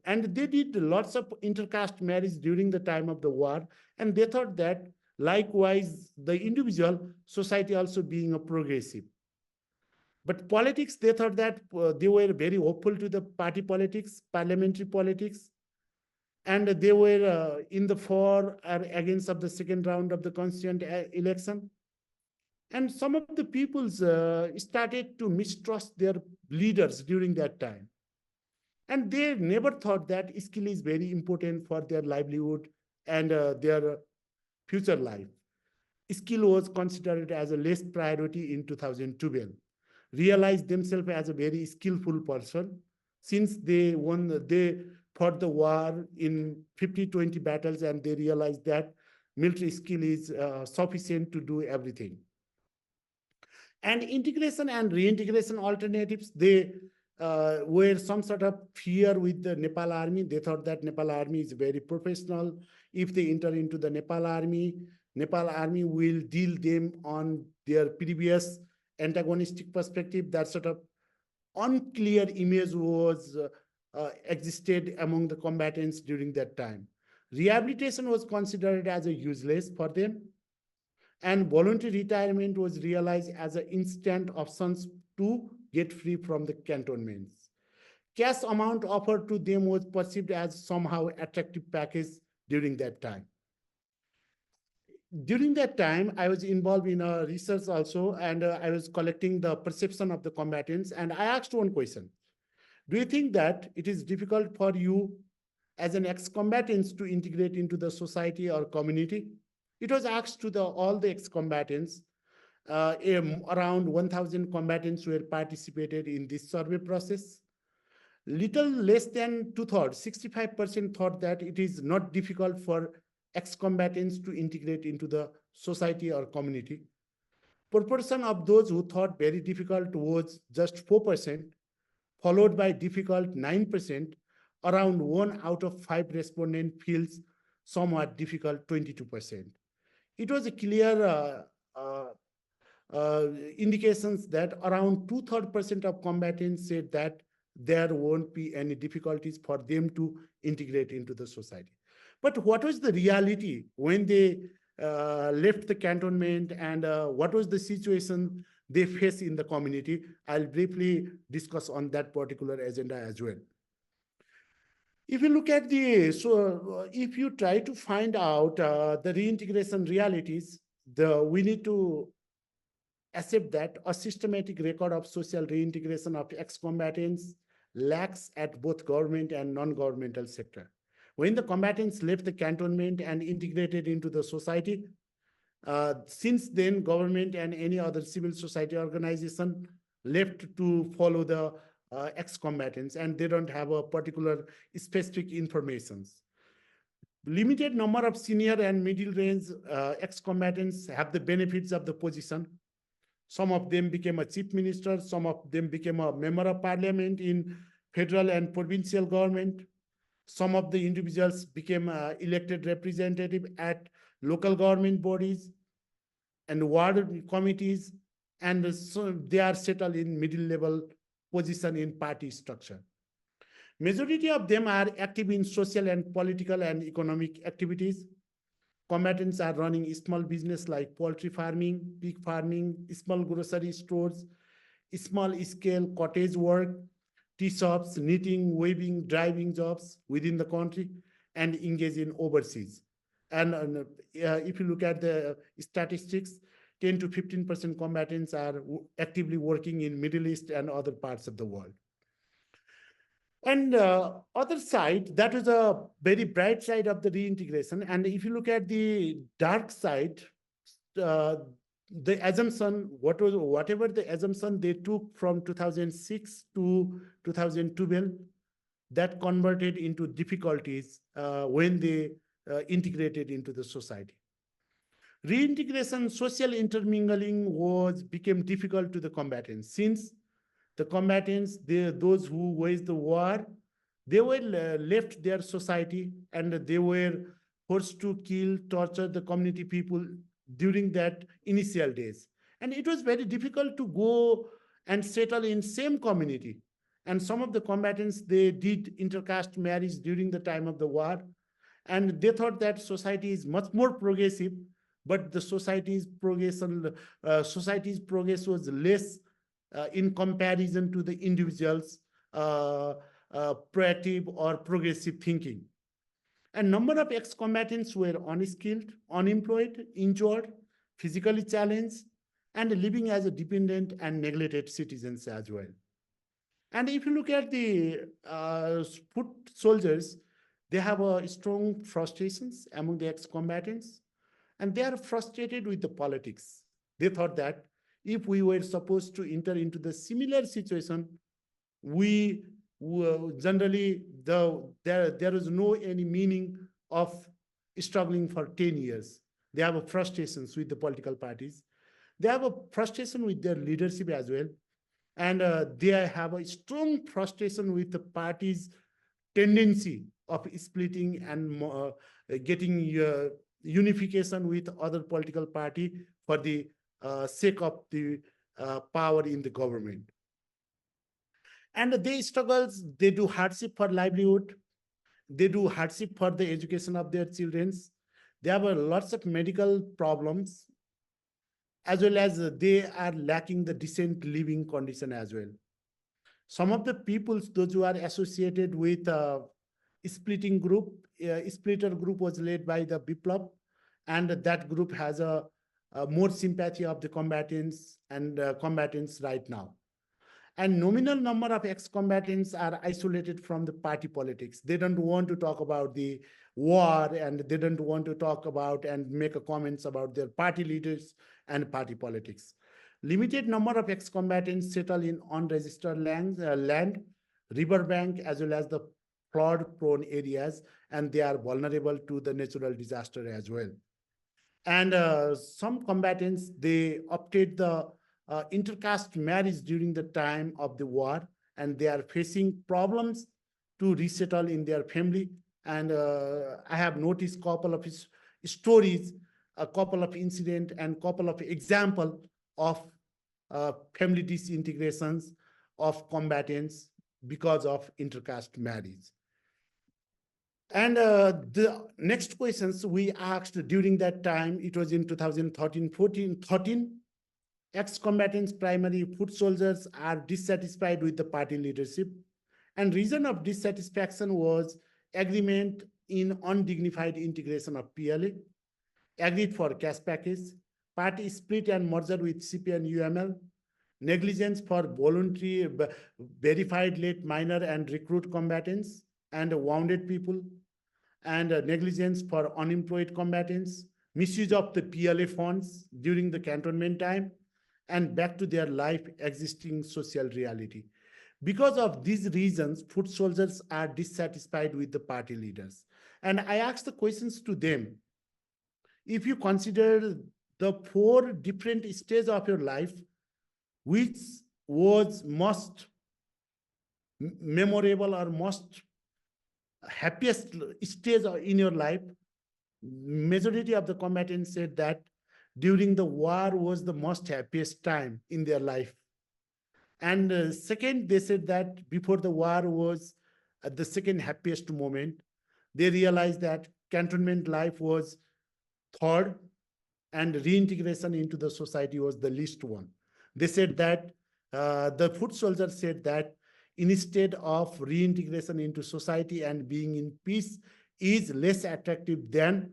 and they did lots of intercaste marriage during the time of the war, and they thought that likewise the individual society also being a progressive. But politics, they thought that they were very hopeful to the party politics, parliamentary politics, and they were in the for or against of the second round of the constituent election. And some of the peoples started to mistrust their leaders during that time. And they never thought that skill is very important for their livelihood and their future life. Skill was considered as a less priority in 2012. Realized themselves as a very skillful person, since they for the war in 50-20 battles, and they realized that military skill is sufficient to do everything. And integration and reintegration alternatives, they were some sort of fear with the Nepal army. They thought that Nepal army is very professional. If they enter into the Nepal army will deal them on their previous antagonistic perspective. That sort of unclear image was existed among the combatants during that time. Rehabilitation was considered as a useless for them, and voluntary retirement was realized as an instant options to get free from the cantonments. Cash amount offered to them was perceived as somehow attractive package during that time. During that time, I was involved in a research also, and I was collecting the perception of the combatants. And I asked one question: do you think that it is difficult for you as an ex-combatant to integrate into the society or community? It was asked to all the ex-combatants. Around 1,000 combatants were participated in this survey process. Little less than two-thirds, 65% thought that it is not difficult for ex-combatants to integrate into the society or community. Proportion of those who thought very difficult was just 4%, followed by difficult 9%. Around 1 out of 5 respondents feels somewhat difficult, 22%. It was a clear indications that around 2/3% of combatants said that there won't be any difficulties for them to integrate into the society. But what was the reality when they left the cantonment, and what was the situation they face in the community? I'll briefly discuss on that particular agenda as well. If you look at if you try to find out the reintegration realities, we need to accept that a systematic record of social reintegration of ex-combatants lacks at both government and non-governmental sector. When the combatants left the cantonment and integrated into the society, since then, government and any other civil society organization left to follow the ex-combatants, and they don't have a particular specific informations. Limited number of senior and middle range ex-combatants have the benefits of the position. Some of them became a chief minister, some of them became a member of parliament in federal and provincial government. Some of the individuals became elected representative at local government bodies and ward committees, and so they are settled in middle level position in party structure. Majority of them are active in social and political and economic activities. Combatants are running small business like poultry farming, pig farming, small grocery stores, small scale cottage work, tea shops, knitting, weaving, driving jobs within the country, and engage in overseas. And if you look at the statistics, 10 to 15% combatants are actively working in Middle East and other parts of the world. And other side, that is a very bright side of the reintegration. And if you look at the dark side, the assumption, whatever the assumption they took from 2006 to 2012, that converted into difficulties when they integrated into the society. Reintegration, social intermingling became difficult to the combatants, since the combatants, those who waged the war, they were left their society, and they were forced to kill, torture the community people during that initial days. And it was very difficult to go and settle in same community. And some of the combatants, they did intercaste marriage during the time of the war. And they thought that society is much more progressive, but the society's progress was less in comparison to the individuals' proactive or progressive thinking. A number of ex-combatants were unskilled, unemployed, injured, physically challenged, and living as a dependent and neglected citizens as well. And if you look at the foot soldiers, they have strong frustrations among the ex-combatants, and they are frustrated with the politics. They thought that if we were supposed to enter into the similar situation, we generally there is no any meaning of struggling for 10 years. They have a frustrations with the political parties. They have a frustration with their leadership as well. And they have a strong frustration with the party's tendency of splitting and getting unification with other political party for the sake of the power in the government. And they struggles, they do hardship for livelihood, they do hardship for the education of their children. They have lots of medical problems, as well as they are lacking the decent living condition as well. Some of the peoples, those who are associated with splitting group, splitter group was led by the Biplab, and that group has a more sympathy of the combatants and combatants right now. And nominal number of ex-combatants are isolated from the party politics. They don't want to talk about the war, and they don't want to talk about and make a comments about their party leaders and party politics. Limited number of ex-combatants settle in unregistered land, riverbank, as well as the flood-prone areas, and they are vulnerable to the natural disaster as well. And some combatants, they opted the intercaste marriage during the time of the war, and they are facing problems to resettle in their family. And I have noticed couple of his stories, a couple of incidents, and couple of example of family disintegrations of combatants because of intercaste marriage. And the next questions we asked during that time, it was in 2013, ex-combatants, primary foot soldiers are dissatisfied with the party leadership. And reason of dissatisfaction was agreement in undignified integration of PLA, agreed for cash package, party split and merger with CP and UML, negligence for voluntary verified late minor and recruit combatants and wounded people, and negligence for unemployed combatants, misuse of the PLA funds during the cantonment time, and back to their life existing social reality. Because of these reasons, foot soldiers are dissatisfied with the party leaders. And I asked the questions to them. If you consider the 4 different stages of your life, which was most memorable or most happiest stage in your life, majority of the combatants said that during the war was the most happiest time in their life. And second, they said that before the war was the second happiest moment. They realized that cantonment life was third, and reintegration into the society was the least one. They said that the foot soldiers said that instead of reintegration into society and being in peace is less attractive than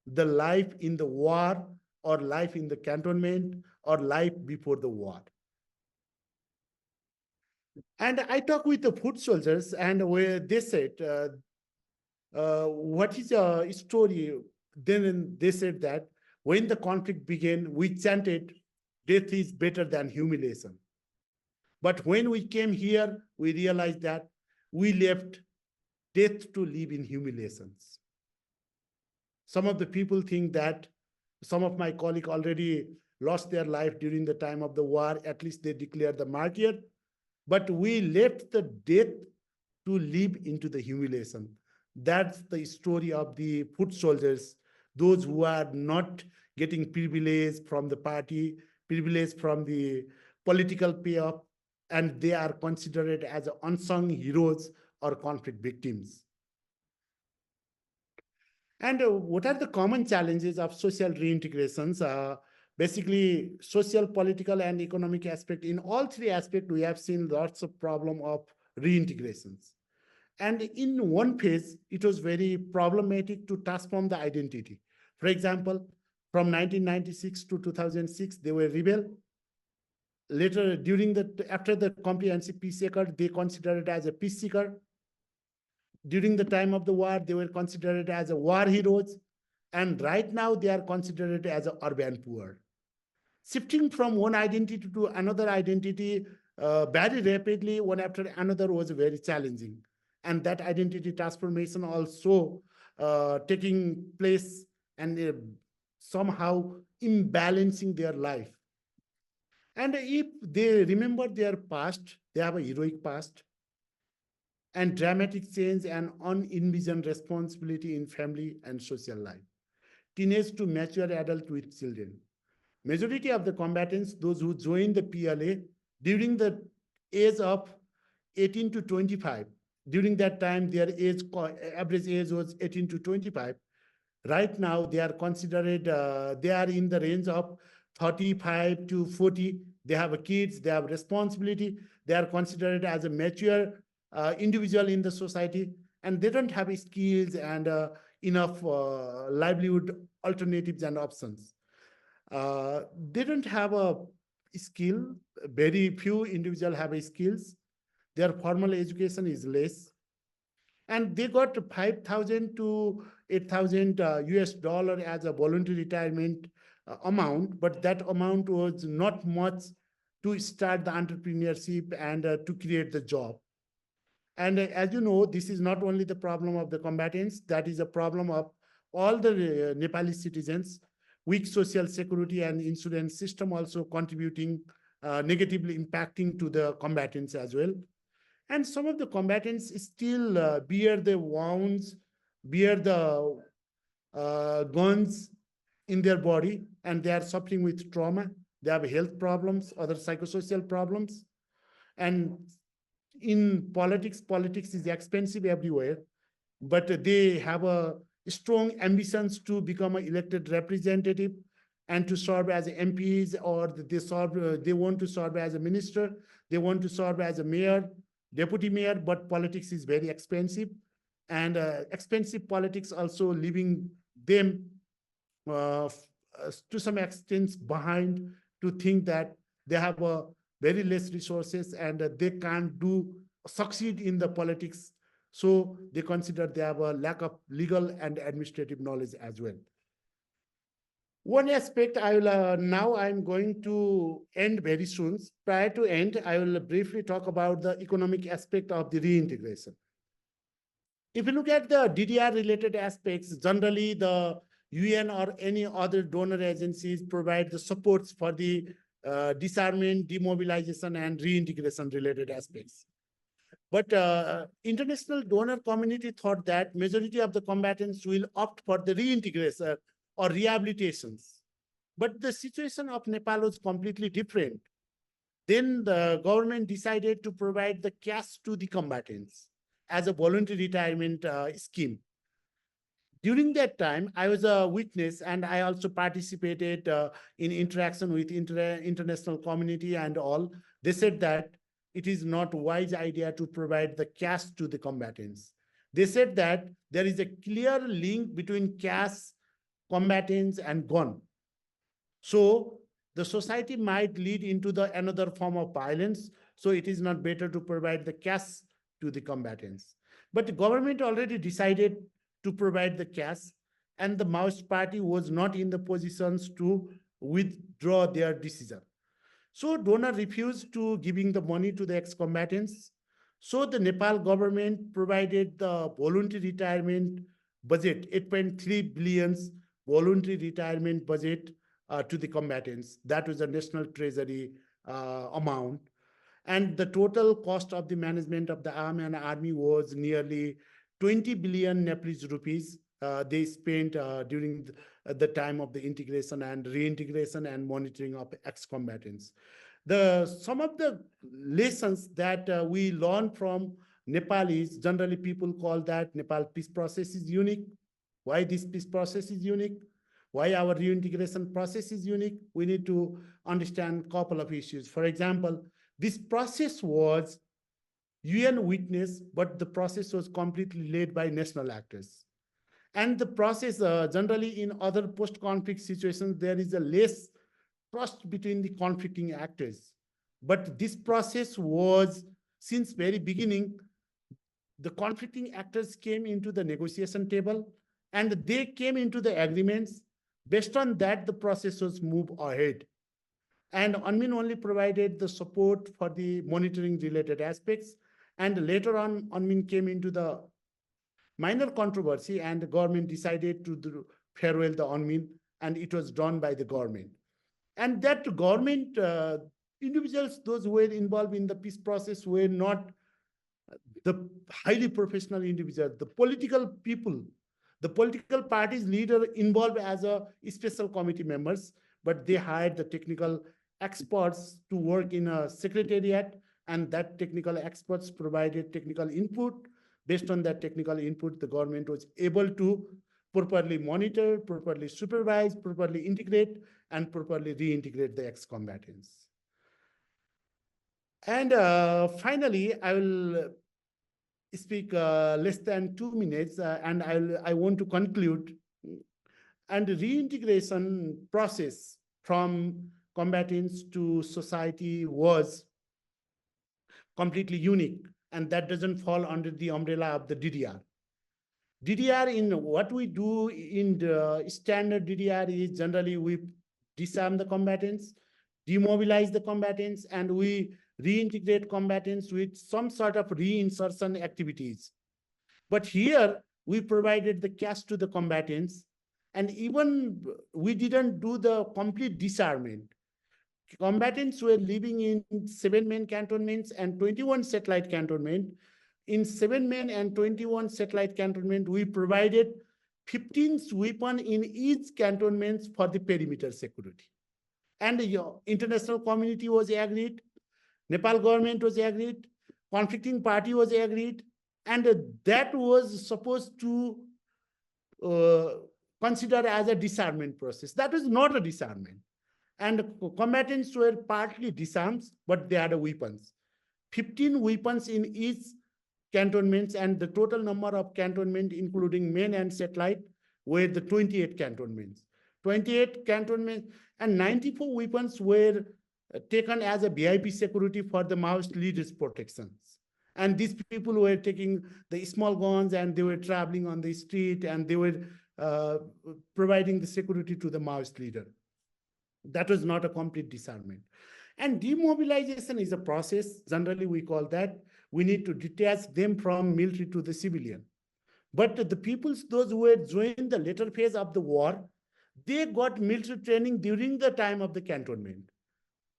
the life in the war or life in the cantonment or life before the war. And I talked with the foot soldiers, and where they said, what is a story? Then they said that when the conflict began, we chanted, death is better than humiliation. But when we came here, we realized that we left death to live in humiliations. Some of the people think that some of my colleagues already lost their life during the time of the war, at least they declared the martyr, but we left the death to live into the humiliation. That's the story of the foot soldiers, those who are not getting privilege from the party, privilege from the political payoff, and they are considered as unsung heroes or conflict victims. And what are the common challenges of social reintegrations? Basically, social, political, and economic aspect. In all 3 aspects, we have seen lots of problem of reintegrations. And in one phase, it was very problematic to transform the identity. For example, from 1996 to 2006, they were rebel. Later, after the comprehensive peace accord, they considered it as a peace seeker. During the time of the war, they were considered as a war heroes. And right now, they are considered as a urban poor. Shifting from one identity to another identity very rapidly, one after another, was very challenging. And that identity transformation also taking place and somehow imbalancing their life. And if they remember their past, they have a heroic past, and dramatic change and unenvisioned responsibility in family and social life. Teenage to mature adult with children. Majority of the combatants, those who joined the PLA during the age of 18 to 25, during that time, their average age was 18 to 25. Right now, they are considered, they are in the range of 35 to 40. They have kids, they have responsibility. They are considered as a mature individual in the society, and they don't have skills and enough livelihood alternatives and options. They don't have a skill. Very few individuals have skills. Their formal education is less. And they got 5,000 to 8,000 US dollar as a voluntary retirement amount, but that amount was not much to start the entrepreneurship and to create the job. And as you know, this is not only the problem of the combatants, that is a problem of all the Nepali citizens. Weak social security and insurance system also contributing negatively impacting to the combatants as well. And some of the combatants still bear the wounds, bear the guns in their body, and they are suffering with trauma. They have health problems, other psychosocial problems. And in politics, politics is expensive everywhere, but they have a strong ambitions to become an elected representative and to serve as MPs, or they want to serve as a minister, they want to serve as a mayor, deputy mayor, but politics is very expensive, and expensive politics also leaving them to some extent behind, to think that they have a very less resources and they can't succeed in the politics. So they consider they have a lack of legal and administrative knowledge as well. One aspect I will now I'm going to end very soon. Prior to end, I will briefly talk about the economic aspect of the reintegration. If you look at the DDR-related aspects, generally the UN or any other donor agencies provide the supports for the disarmament, demobilization, and reintegration related aspects. But international donor community thought that majority of the combatants will opt for the reintegration or rehabilitations. But the situation of Nepal was completely different. Then the government decided to provide the cash to the combatants as a voluntary retirement scheme. During that time, I was a witness, and I also participated in interaction with international community and all. They said that it is not a wise idea to provide the cash to the combatants. They said that there is a clear link between cash, combatants, and gun. So the society might lead into another form of violence. So it is not better to provide the cash to the combatants. But the government already decided to provide the cash, and the Maoist party was not in the positions to withdraw their decision. So donor refused to giving the money to the ex-combatants. So the Nepal government provided the voluntary retirement budget, 8.3 billion voluntary retirement budget to the combatants. That was a national treasury amount. And the total cost of the management of the army was nearly 20 billion Nepalese rupees. They spent during the time of the integration and reintegration and monitoring of ex-combatants. Some of the lessons that we learned from Nepal is, generally people call that Nepal peace process is unique. Why this peace process is unique? Why our reintegration process is unique? We need to understand a couple of issues. For example, this process was UN witness, but the process was completely led by national actors. And the process, generally in other post-conflict situations, there is a less trust between the conflicting actors. But this process was, since very beginning, the conflicting actors came into the negotiation table and they came into the agreements. Based on that, the process was moved ahead. And UNMIN only provided the support for the monitoring related aspects. And later on, UNMIN came into the minor controversy, and the government decided to farewell the UNMIN, and it was done by the government. And that government individuals, those who were involved in the peace process, were not the highly professional individuals, the political people, the political parties leader involved as a special committee members, but they hired the technical experts to work in a secretariat, and that technical experts provided technical input. Based on that technical input, the government was able to properly monitor, properly supervise, properly integrate, and properly reintegrate the ex-combatants. And finally, I will speak less than 2 minutes, and I want to conclude. And the reintegration process from combatants to society was completely unique, and that doesn't fall under the umbrella of the DDR. DDR, in what we do in the standard DDR, is generally we disarm the combatants, demobilize the combatants, and we reintegrate combatants with some sort of reinsertion activities. But here, we provided the cash to the combatants, and even we didn't do the complete disarmament. Combatants were living in 7 main cantonments and 21 satellite cantonments. In 7 main and 21 satellite cantonment, we provided 15 weapons in each cantonment for the perimeter security. And the international community was agreed, Nepal government was agreed, conflicting party was agreed, and that was supposed to consider as a disarmament process. That was not a disarmament. And combatants were partly disarmed, but they had weapons. 15 weapons in each cantonments, and the total number of cantonment, including main and satellite, were the 28 cantonments. 28 cantonments and 94 weapons were taken as a VIP security for the Maoist leaders' protections. And these people were taking the small guns, and they were traveling on the street, and they were providing the security to the Maoist leader. That was not a complete disarmament. And demobilization is a process. Generally, we call that. We need to detach them from military to the civilian. But the peoples, those who had joined the later phase of the war, they got military training during the time of the cantonment.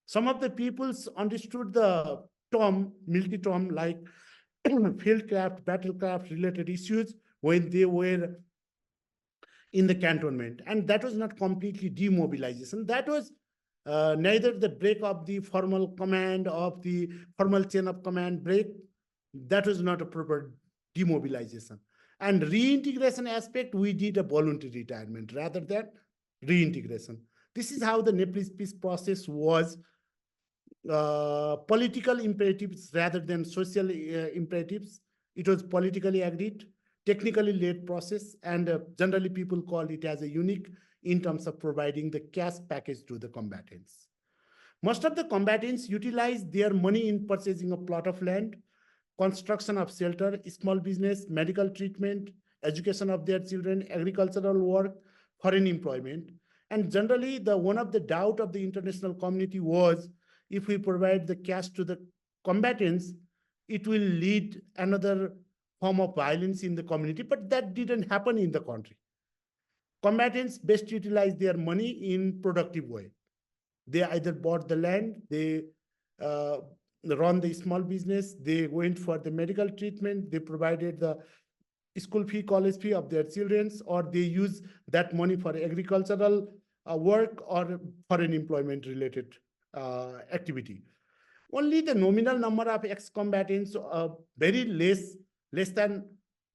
Some of the peoples understood the term, military term, like fieldcraft, battlecraft related issues when they were in the cantonment. And that was not completely demobilization. That was neither the break of the formal command, of the formal chain of command break. That was not a proper demobilization. And reintegration aspect, we did a voluntary retirement rather than reintegration. This is how the Nepalese peace process was political imperatives rather than social imperatives. It was politically agreed, technically led process, and generally people call it as a unique in terms of providing the cash package to the combatants. Most of the combatants utilized their money in purchasing a plot of land, construction of shelter, small business, medical treatment, education of their children, agricultural work, foreign employment. And generally, one of the doubt of the international community was, if we provide the cash to the combatants, it will lead another form of violence in the community, but that didn't happen in the country. Combatants best utilize their money in productive way. They either bought the land, they run the small business, they went for the medical treatment, they provided the school fee, college fee of their children, or they use that money for agricultural work or foreign employment related activity. Only the nominal number of ex-combatants, very less than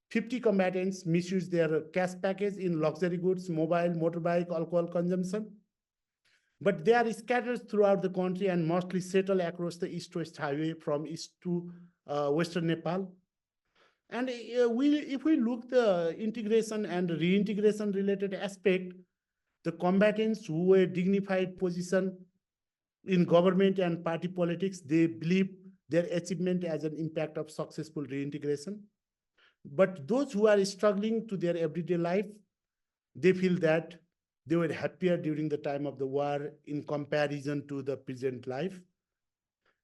50 combatants misuse their cash package in luxury goods, mobile, motorbike, alcohol consumption. But they are scattered throughout the country and mostly settle across the east-west highway from east to western Nepal. And if we look the integration and reintegration related aspect, the combatants who were dignified position in government and party politics, they believe their achievement as an impact of successful reintegration. But those who are struggling to their everyday life, they feel that they were happier during the time of the war in comparison to the present life.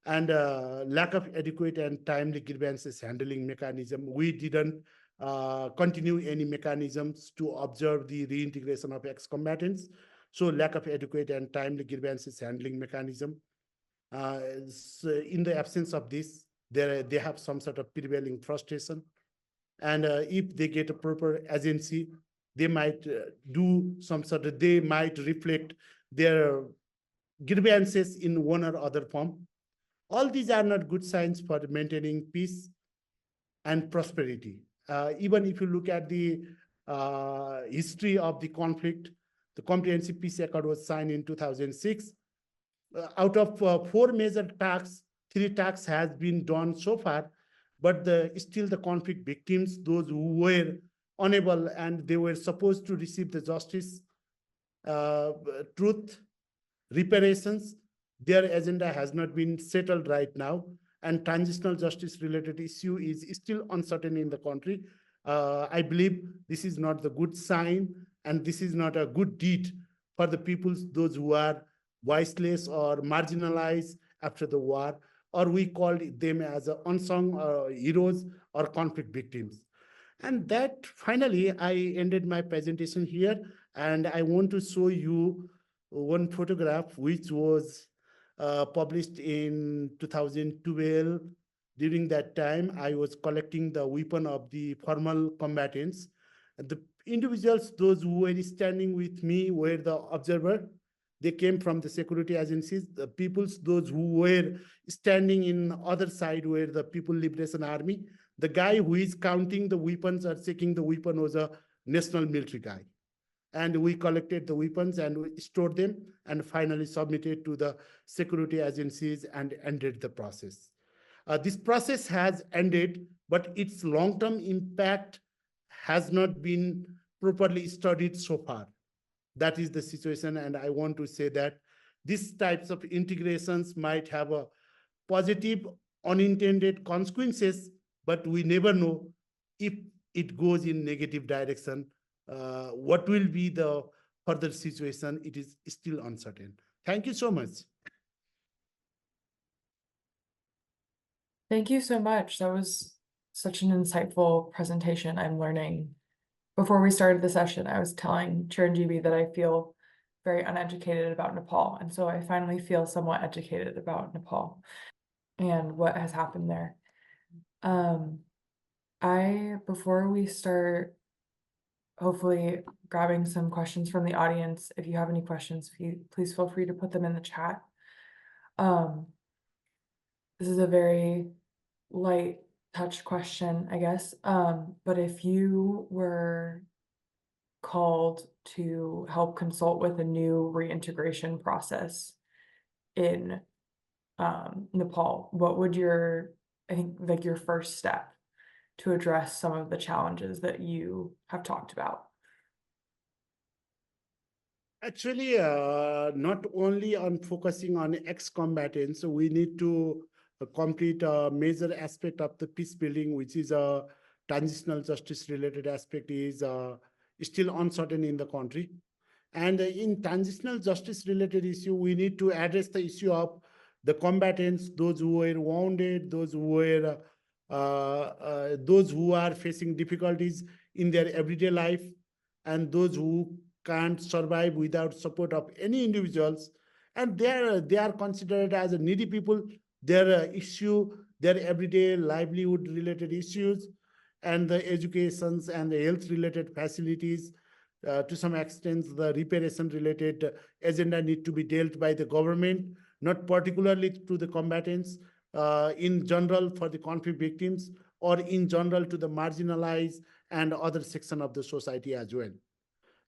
And lack of adequate and timely grievances handling mechanism. We didn't continue any mechanisms to observe the reintegration of ex-combatants. So lack of adequate and timely grievances handling mechanism. So in the absence of this, they have some sort of prevailing frustration. And if they get a proper agency, they might they might reflect their grievances in one or other form. All these are not good signs for maintaining peace and prosperity. Even if you look at the history of the conflict, the Comprehensive Peace Accord was signed in 2006. Out of 4 major tasks, 3 tasks has been done so far, but still the conflict victims, those who were unable and they were supposed to receive the justice, truth, reparations, their agenda has not been settled right now, and transitional justice related issue is still uncertain in the country. I believe this is not the good sign, and this is not a good deed for the peoples, those who are voiceless or marginalized after the war, or we called them as unsung heroes or conflict victims. And that finally, I ended my presentation here, and I want to show you one photograph which was published in 2012. During that time, I was collecting the weapon of the formal combatants. The individuals, those who were standing with me, were the observer. They came from the security agencies. The peoples, those who were standing in other side, were the People Liberation Army. The guy who is counting the weapons or checking the weapon was a national military guy. And we collected the weapons and we stored them and finally submitted to the security agencies and ended the process. This process has ended, but its long-term impact has not been properly studied so far. That is the situation, and I want to say that these types of integrations might have a positive unintended consequences, but we never know if it goes in negative direction. What will be the further situation? It is still uncertain. Thank you so much. Thank you so much. That was such an insightful presentation. I'm learning. Before we started the session, I was telling Chiranjibi that I feel very uneducated about Nepal. And so I finally feel somewhat educated about Nepal and what has happened there. Before we start, hopefully grabbing some questions from the audience, if you have any questions, please feel free to put them in the chat. This is a very light touch question, I guess. But if you were called to help consult with a new reintegration process in Nepal, what would your first step to address some of the challenges that you have talked about? Actually, not only on focusing on ex-combatants, we need to complete a major aspect of the peace building, which is a transitional justice related aspect, is still uncertain in the country. And in transitional justice related issue, we need to address the issue of the combatants, those who were wounded, those who are facing difficulties in their everyday life, and those who can't survive without support of any individuals. And they are considered as a needy people. Their their everyday livelihood related issues and the educations and the health related facilities, to some extent, the reparation related agenda need to be dealt by the government, not particularly to the combatants, in general for the conflict victims, or in general to the marginalized and other section of the society as well.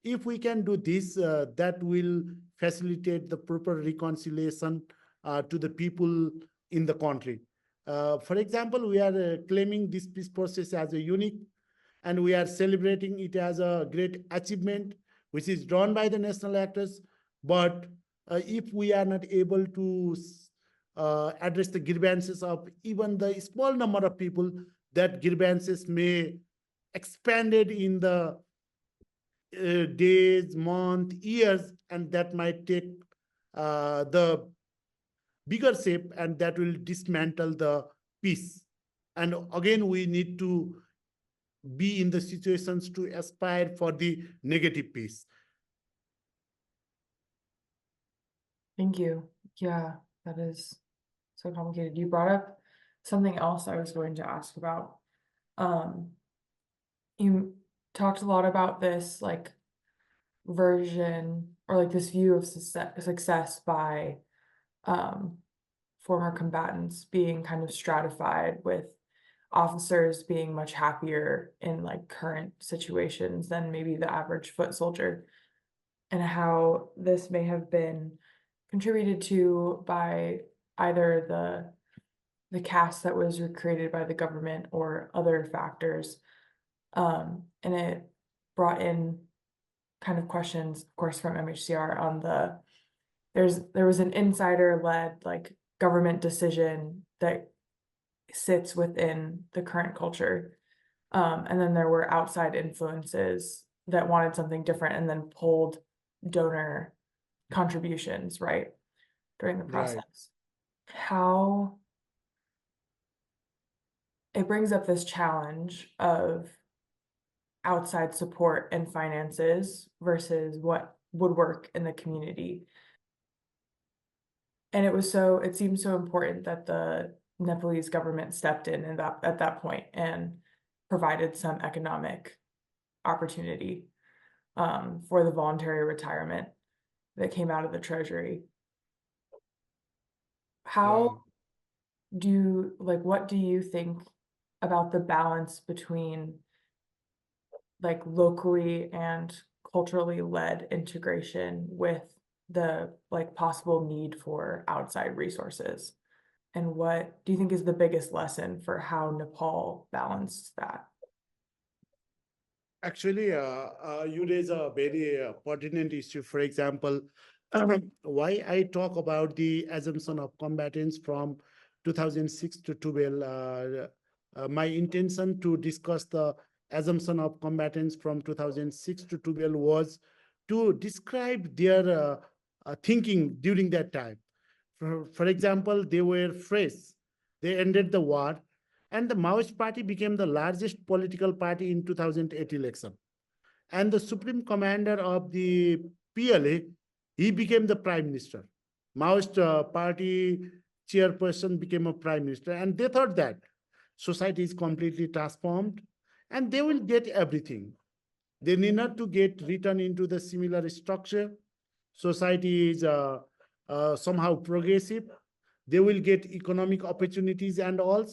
If we can do this, that will facilitate the proper reconciliation to the people in the country. For example, we are claiming this peace process as a unique, and we are celebrating it as a great achievement, which is done by the national actors. But if we are not able to address the grievances of even the small number of people, that grievances may expanded in the days, month, years, and that might take the bigger shape, and that will dismantle the peace. And again, we need to be in the situations to aspire for the negative peace. Thank you. Yeah, that is so complicated. You brought up something else I was going to ask about. You talked a lot about this like version or like this view of success by former combatants being kind of stratified, with officers being much happier in like current situations than maybe the average foot soldier, and how this may have been contributed to by either the caste that was created by the government or other factors. And it brought in kind of questions, of course, from MHCR on there was an insider-led like government decision that sits within the current culture. And then there were outside influences that wanted something different and then pulled donor contributions, right, during the Right. process. How it brings up this challenge of outside support and finances versus what would work in the community. And it seemed so important that the Nepalese government stepped in and at that point and provided some economic opportunity for the voluntary retirement that came out of the treasury. How what do you think about the balance between like locally and culturally led integration with the like possible need for outside resources? And what do you think is the biggest lesson for how Nepal balanced that? Actually, you raise a very pertinent issue. For example, why I talk about the assumption of combatants from 2006 to 12. My intention to discuss the assumption of combatants from 2006 to 12 was to describe their thinking during that time. For example, they were fresh. They ended the war, and the Maoist Party became the largest political party in 2008 election. And the supreme commander of the PLA, he became the prime minister. Maoist party chairperson became a prime minister, and they thought that society is completely transformed, and they will get everything. They need not to get returned into the similar structure. Society is somehow progressive. They will get economic opportunities and all,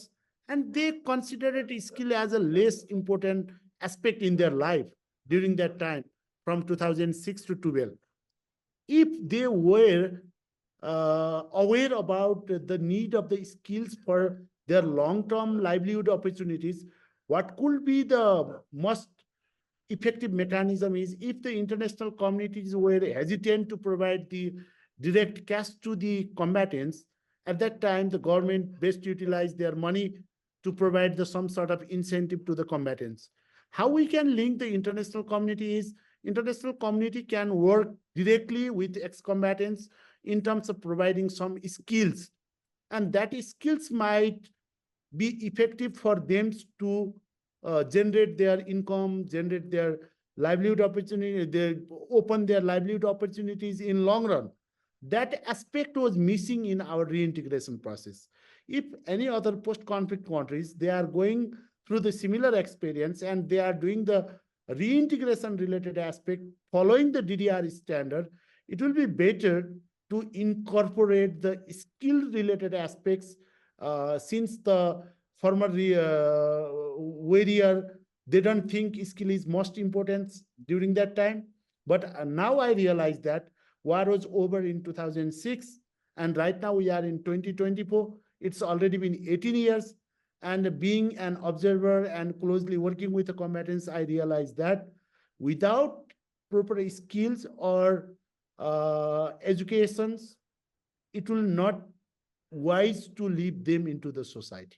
and they consider it skill as a less important aspect in their life during that time from 2006 to 12. If they were aware about the need of the skills for their long-term livelihood opportunities, what could be the most effective mechanism is if the international communities were hesitant to provide the direct cash to the combatants. At that time, the government best utilized their money to provide some sort of incentive to the combatants. How we can link the international community is international community can work directly with ex-combatants in terms of providing some skills, and that skills might be effective for them to generate their income, generate their livelihood opportunity, they open their livelihood opportunities in long run. That aspect was missing in our reintegration process. If any other post-conflict countries, they are going through the similar experience and they are doing the reintegration related aspect following the DDR standard, it will be better to incorporate the skill related aspects since the former warrior, they don't think skill is most important during that time. But now I realize that war was over in 2006, and right now we are in 2024. It's already been 18 years. And being an observer and closely working with the combatants, I realized that without proper skills or educations, it will not wise to lead them into the society.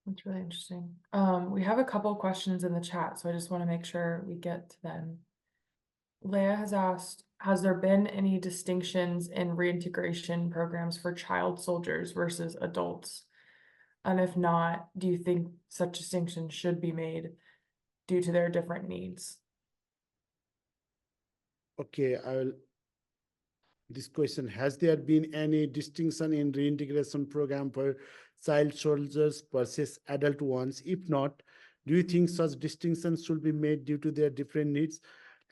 That's really interesting. We have a couple questions in the chat, so I just want to make sure we get to them. Leah has asked, has there been any distinctions in reintegration programs for child soldiers versus adults? And if not, do you think such distinctions should be made due to their different needs? Okay, this question, has there been any distinction in reintegration program for child soldiers versus adult ones? If not, do you think such distinctions should be made due to their different needs?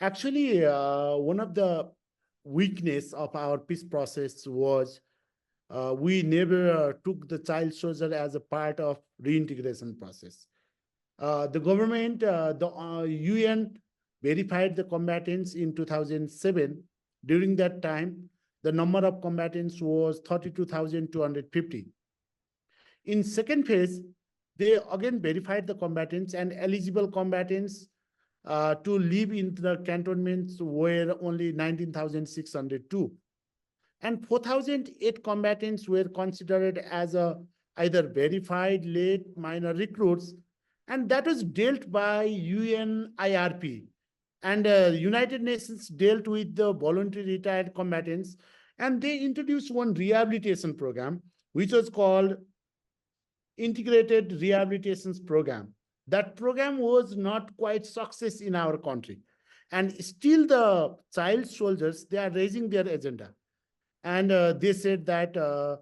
Actually, one of the weakness of our peace process was we never took the child soldier as a part of reintegration process. The government, the UN verified the combatants in 2007. During that time, the number of combatants was 32,250. In second phase, they again verified the combatants, and eligible combatants to live in the cantonments were only 19,602. And 4,008 combatants were considered as either verified late minor recruits, and that was dealt by UNIRP. And United Nations dealt with the voluntary retired combatants, and they introduced one rehabilitation program, which was called Integrated Rehabilitation Program. That program was not quite success in our country. And still the child soldiers, they are raising their agenda. And they said that the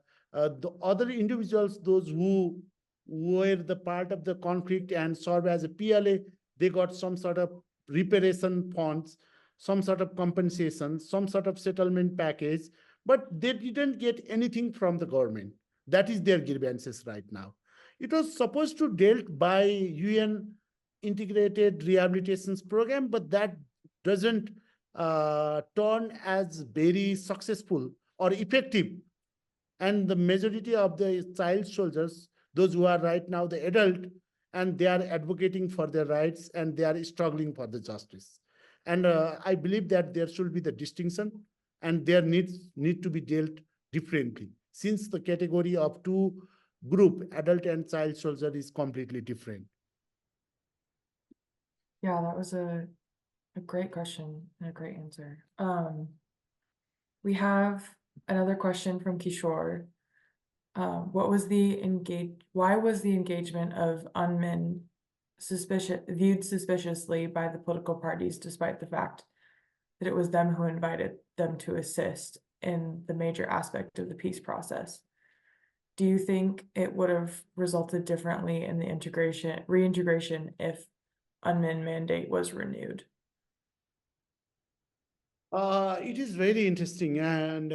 other individuals, those who were the part of the conflict and served as a PLA, they got some sort of reparation funds, some sort of compensation, some sort of settlement package, but they didn't get anything from the government. That is their grievances right now. It was supposed to dealt by UN integrated rehabilitations program, but that doesn't turn as very successful or effective. And the majority of the child soldiers, those who are right now the adult, and they are advocating for their rights and they are struggling for the justice. And I believe that there should be the distinction, and their needs need to be dealt differently, since the category of two group, adult and child soldier, is completely different. Yeah, that was a great question and a great answer. We have another question from Kishore. Why was the engagement of UNMIN viewed suspiciously by the political parties, despite the fact that it was them who invited them to assist in the major aspect of the peace process? Do you think it would have resulted differently in the reintegration if UNMIN mandate was renewed? It is very interesting, and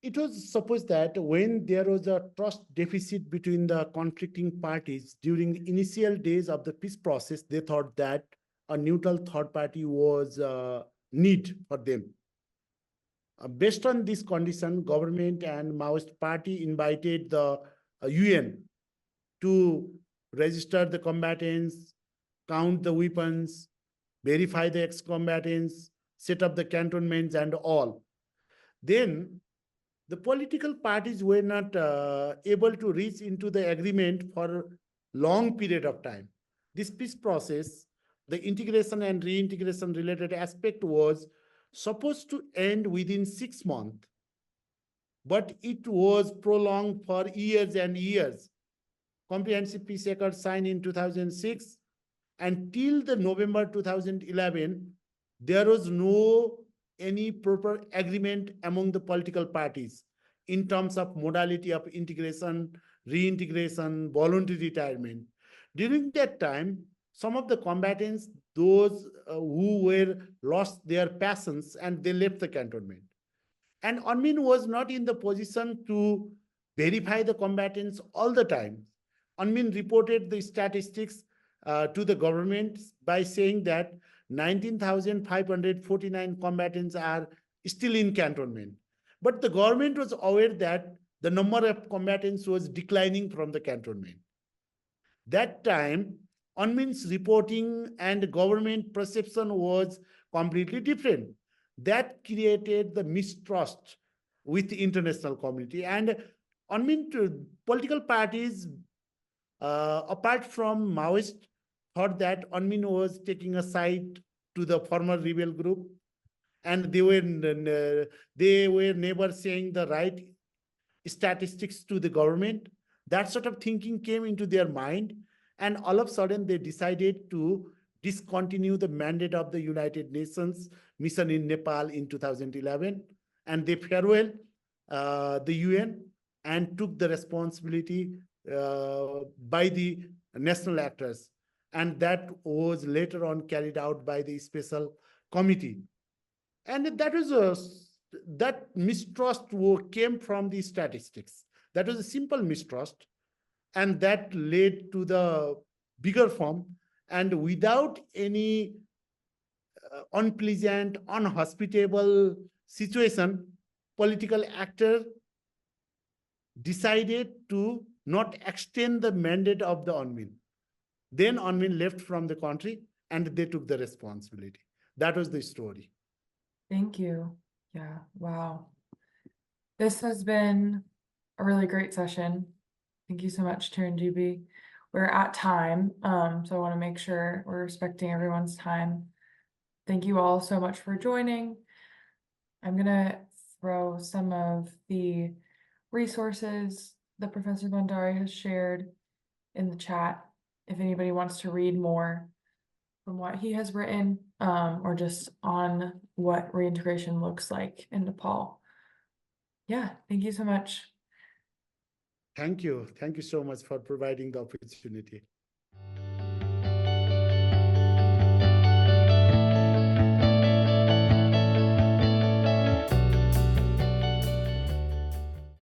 it was supposed that when there was a trust deficit between the conflicting parties during the initial days of the peace process, they thought that a neutral third party was need for them. Based on this condition, government and Maoist party invited the UN to register the combatants, count the weapons, verify the ex-combatants, set up the cantonments and all. Then the political parties were not able to reach into the agreement for a long period of time. This peace process, the integration and reintegration related aspect, was supposed to end within 6 months, but it was prolonged for years and years. Comprehensive Peace Accord signed in 2006, until the November 2011, there was no any proper agreement among the political parties in terms of modality of integration, reintegration, voluntary retirement. During that time, some of the combatants, those who were lost their passions, and they left the cantonment. And UNMIN was not in the position to verify the combatants all the time. UNMIN reported the statistics to the government by saying that 19,549 combatants are still in cantonment. But the government was aware that the number of combatants was declining from the cantonment. That time, UNMIN's reporting and government perception was completely different. That created the mistrust with the international community. And UNMIN political parties apart from Maoist, thought that Unmin was taking a side to the former rebel group, and they were never saying the right statistics to the government. That sort of thinking came into their mind, and all of a sudden they decided to discontinue the mandate of the United Nations mission in Nepal in 2011, and they farewell the UN and took the responsibility by the national actors, and that was later on carried out by the special committee. And that mistrust came from the statistics. That was a simple mistrust, and that led to the bigger form. And without any unpleasant, unhospitable situation, political actor decided to not extend the mandate of the Unmin. Then Unmin left from the country, and they took the responsibility. That was the story. Thank you. Yeah, wow. This has been a really great session. Thank you so much, Chiranjibi. We're at time, so I want to make sure we're respecting everyone's time. Thank you all so much for joining. I'm gonna throw some of the resources that Professor Bhandari has shared in the chat if anybody wants to read more from what he has written, or just on what reintegration looks like in Nepal. Yeah, thank you so much. Thank you. Thank you so much for providing the opportunity.